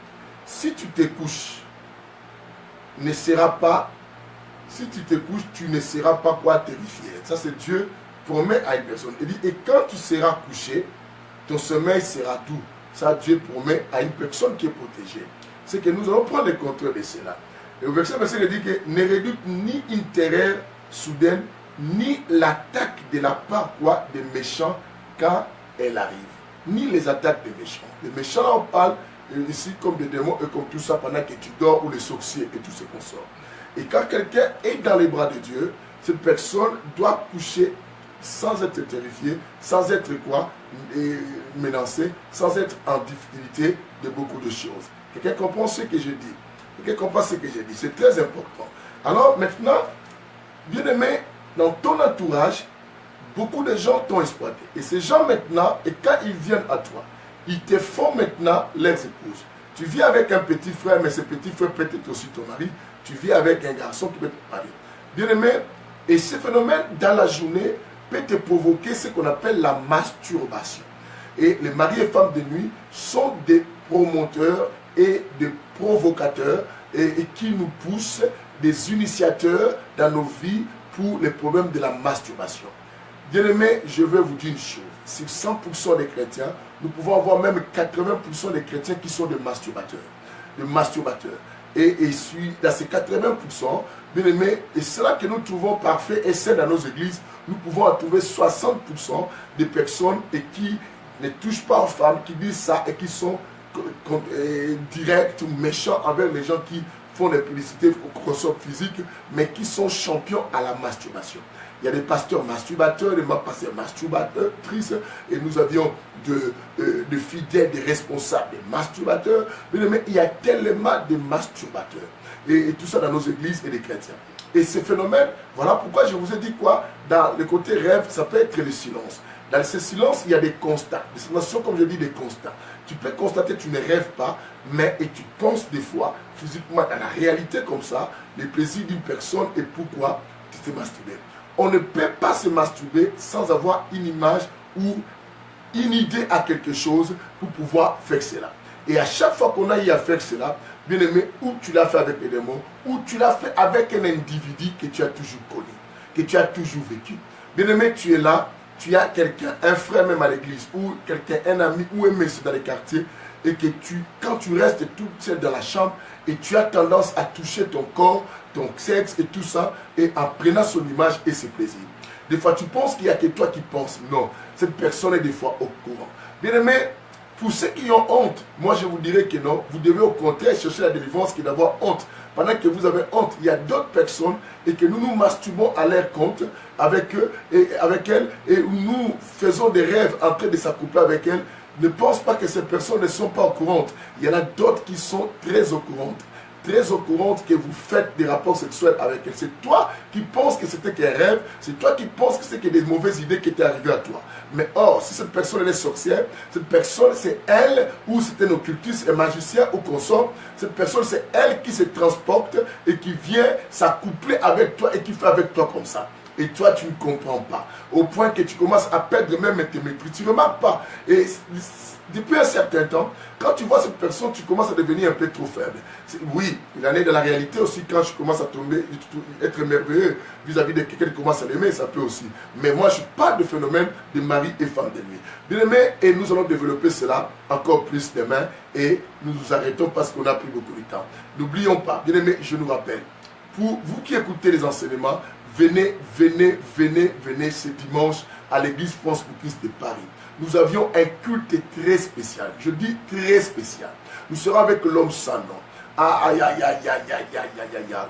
si tu te couches, ne seras pas... Si tu te couches, tu ne seras pas quoi terrifié. Ça, c'est Dieu promet à une personne. Il dit, et quand tu seras couché, ton sommeil sera doux. Ça, Dieu promet à une personne qui est protégée. C'est que nous allons prendre le contrôle de cela. Et au verset 25, il dit que ne redoute ni une terreur soudaine, ni l'attaque de la part quoi, des méchants quand elle arrive. Ni les attaques des méchants. Les méchants, là, on parle ici comme des démons et comme tout ça pendant que tu dors, ou les sorciers et tout ce qu'on sort. Et quand quelqu'un est dans les bras de Dieu, cette personne doit coucher sans être terrifiée, sans être quoi, menacée, sans être en difficulté de beaucoup de choses. Quelqu'un comprend ce que je dis. Quelqu'un comprend ce que je dis. C'est très important. Alors maintenant, bien aimé, dans ton entourage, beaucoup de gens t'ont exploité. Et ces gens maintenant, et quand ils viennent à toi, ils te font maintenant leurs épouses. Tu vis avec un petit frère, mais ce petit frère peut être aussi ton mari. Tu vis avec un garçon qui peut être ton mari. Bien aimé, et ce phénomène dans la journée peut te provoquer ce qu'on appelle la masturbation. Et les maris et femmes de nuit sont des promoteurs et des provocateurs et qui nous poussent, des initiateurs dans nos vies pour les problèmes de la masturbation. Bien aimé, je veux vous dire une chose. Sur 100% des chrétiens, nous pouvons avoir même 80% des chrétiens qui sont des masturbateurs. Et dans ces 80%, bien aimé, et c'est là que nous trouvons parfait et sain dans nos églises, nous pouvons trouver 60% des personnes et qui ne touchent pas aux femmes, qui disent ça et qui sont directs ou méchants envers les gens qui font des publicités au consomment physique, mais qui sont champions à la masturbation. Il y a des pasteurs masturbateurs, des pasteurs masturbatrices, et nous avions de fidèles, des responsables, des masturbateurs. Mais il y a tellement de masturbateurs. Et tout ça dans nos églises et des chrétiens. Et ces phénomènes, voilà pourquoi je vous ai dit quoi, dans le côté rêve, ça peut être le silence. Dans ce silence, il y a des constats. Des situations, comme je dis, des constats. Tu peux constater que tu ne rêves pas, mais et tu penses des fois, physiquement, dans la réalité comme ça, les plaisirs d'une personne et pourquoi tu t'es masturbé. On ne peut pas se masturber sans avoir une image ou une idée à quelque chose pour pouvoir faire cela. Et à chaque fois qu'on a eu à faire cela, bien aimé, ou tu l'as fait avec les démons, ou tu l'as fait avec un individu que tu as toujours connu, que tu as toujours vécu. Bien aimé, tu es là, tu as quelqu'un, un frère même à l'église, ou quelqu'un, un ami, ou un monsieur dans les quartiers, et que quand tu restes toute seule dans la chambre, et tu as tendance à toucher ton corps, ton sexe et tout ça, et en prenant son image et ses plaisirs. Des fois, tu penses qu'il n'y a que toi qui penses. Non, cette personne est des fois au courant. Bien aimé, pour ceux qui ont honte, moi je vous dirais que non, vous devez au contraire chercher la délivrance qui est d'avoir honte. Pendant que vous avez honte, il y a d'autres personnes et que nous nous masturbons à leur compte avec eux et avec elles et nous faisons des rêves en train de s'accoupler avec elles. Ne pense pas que ces personnes ne sont pas au courant. Il y en a d'autres qui sont très au courant que vous faites des rapports sexuels avec elle. C'est toi qui penses que c'était qu'un rêve, c'est toi qui penses que c'était des mauvaises idées qui étaient arrivées à toi. Mais or, si cette personne elle est sorcière, cette personne c'est elle, ou c'est un occultiste, un magicien ou consort, cette personne c'est elle qui se transporte et qui vient s'accoupler avec toi et qui fait avec toi comme ça. Et toi, tu ne comprends pas. Au point que tu commences à perdre même tes maîtrises. Tu ne remarques pas. Et depuis un certain temps, quand tu vois cette personne, tu commences à devenir un peu trop faible. Oui, il en est de la réalité aussi quand je commence à tomber, être merveilleux vis-à-vis de quelqu'un qui commence à l'aimer, ça peut aussi. Mais moi, je ne suis pas de phénomène de mari et femme de nuit. Bien aimé, et nous allons développer cela encore plus demain et nous nous arrêtons parce qu'on a pris beaucoup de temps. N'oublions pas, bien aimé, je nous rappelle, pour vous qui écoutez les enseignements, venez ce dimanche à l'église France pour Christ de Paris. Nous avions un culte très spécial. Je dis très spécial. Nous serons avec l'homme sans nom.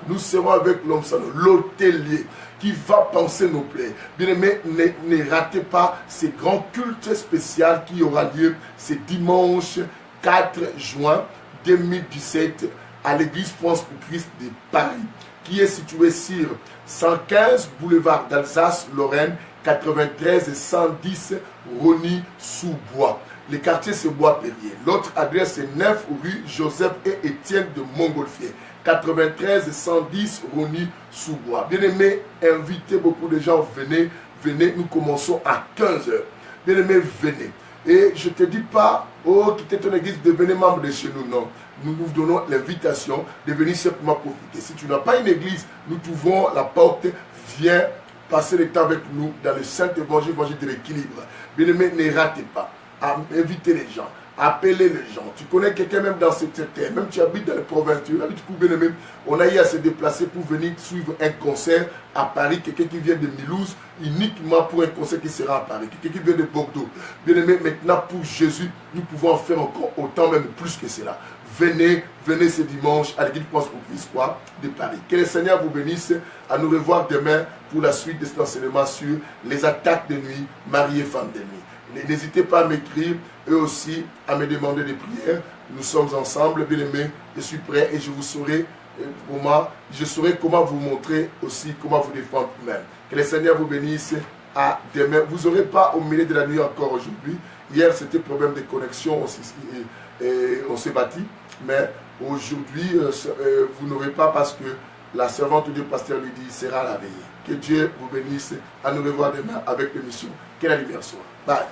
Nous serons avec l'homme sans nom, l'hôtelier qui va penser nos plaies. Bien aimé, ne ratez pas ce grand culte spécial qui aura lieu ce dimanche 4 juin 2017 à l'église France pour Christ de Paris, qui est située sur 115 boulevard d'Alsace, Lorraine, 93 et 110 Rony-sous-Bois. Le quartier c'est Bois-Perrier. L'autre adresse est 9 rue Joseph et Étienne de Montgolfier. 93 et 110 Rony-sous-Bois. Bien aimé, invitez beaucoup de gens, venez, nous commençons à 15h. Bien aimé, venez. Et je ne te dis pas, oh, quittez ton église, devenez membre de chez nous, non. Nous vous donnons l'invitation de venir simplement profiter. Si tu n'as pas une église, nous t'ouvrons la porte, viens passer le temps avec nous dans le Saint-Évangile, évangile de l'équilibre. Bien aimé, ne ratez pas. Invitez les gens, appelez les gens. Tu connais quelqu'un même dans cette terre, même tu habites dans les provinces, tu habites bien aimé. On a eu à se déplacer pour venir suivre un concert à Paris, quelqu'un qui vient de Mulhouse, uniquement pour un concert qui sera à Paris, quelqu'un qui vient de Bordeaux. Bien aimé, maintenant pour Jésus, nous pouvons en faire encore autant, même plus que cela. Venez ce dimanche à l'église France pour Christ de Paris. Que le Seigneur vous bénisse. À nous revoir demain pour la suite de cet enseignement sur les attaques de nuit, mari et femme de nuit. N'hésitez pas à m'écrire et aussi à me demander des prières. Nous sommes ensemble, bien aimés. Je suis prêt et je vous saurai comment vous montrer aussi, comment vous défendre vous-même. Que le Seigneur vous bénisse. À demain. Vous n'aurez pas au milieu de la nuit encore aujourd'hui. Hier, c'était problème de connexion. On s'est battu. Mais aujourd'hui, vous n'aurez pas parce que la servante du pasteur lui dit sera la veille. Que Dieu vous bénisse. À nous revoir demain avec l'émission. Que la lumière soit. Bye.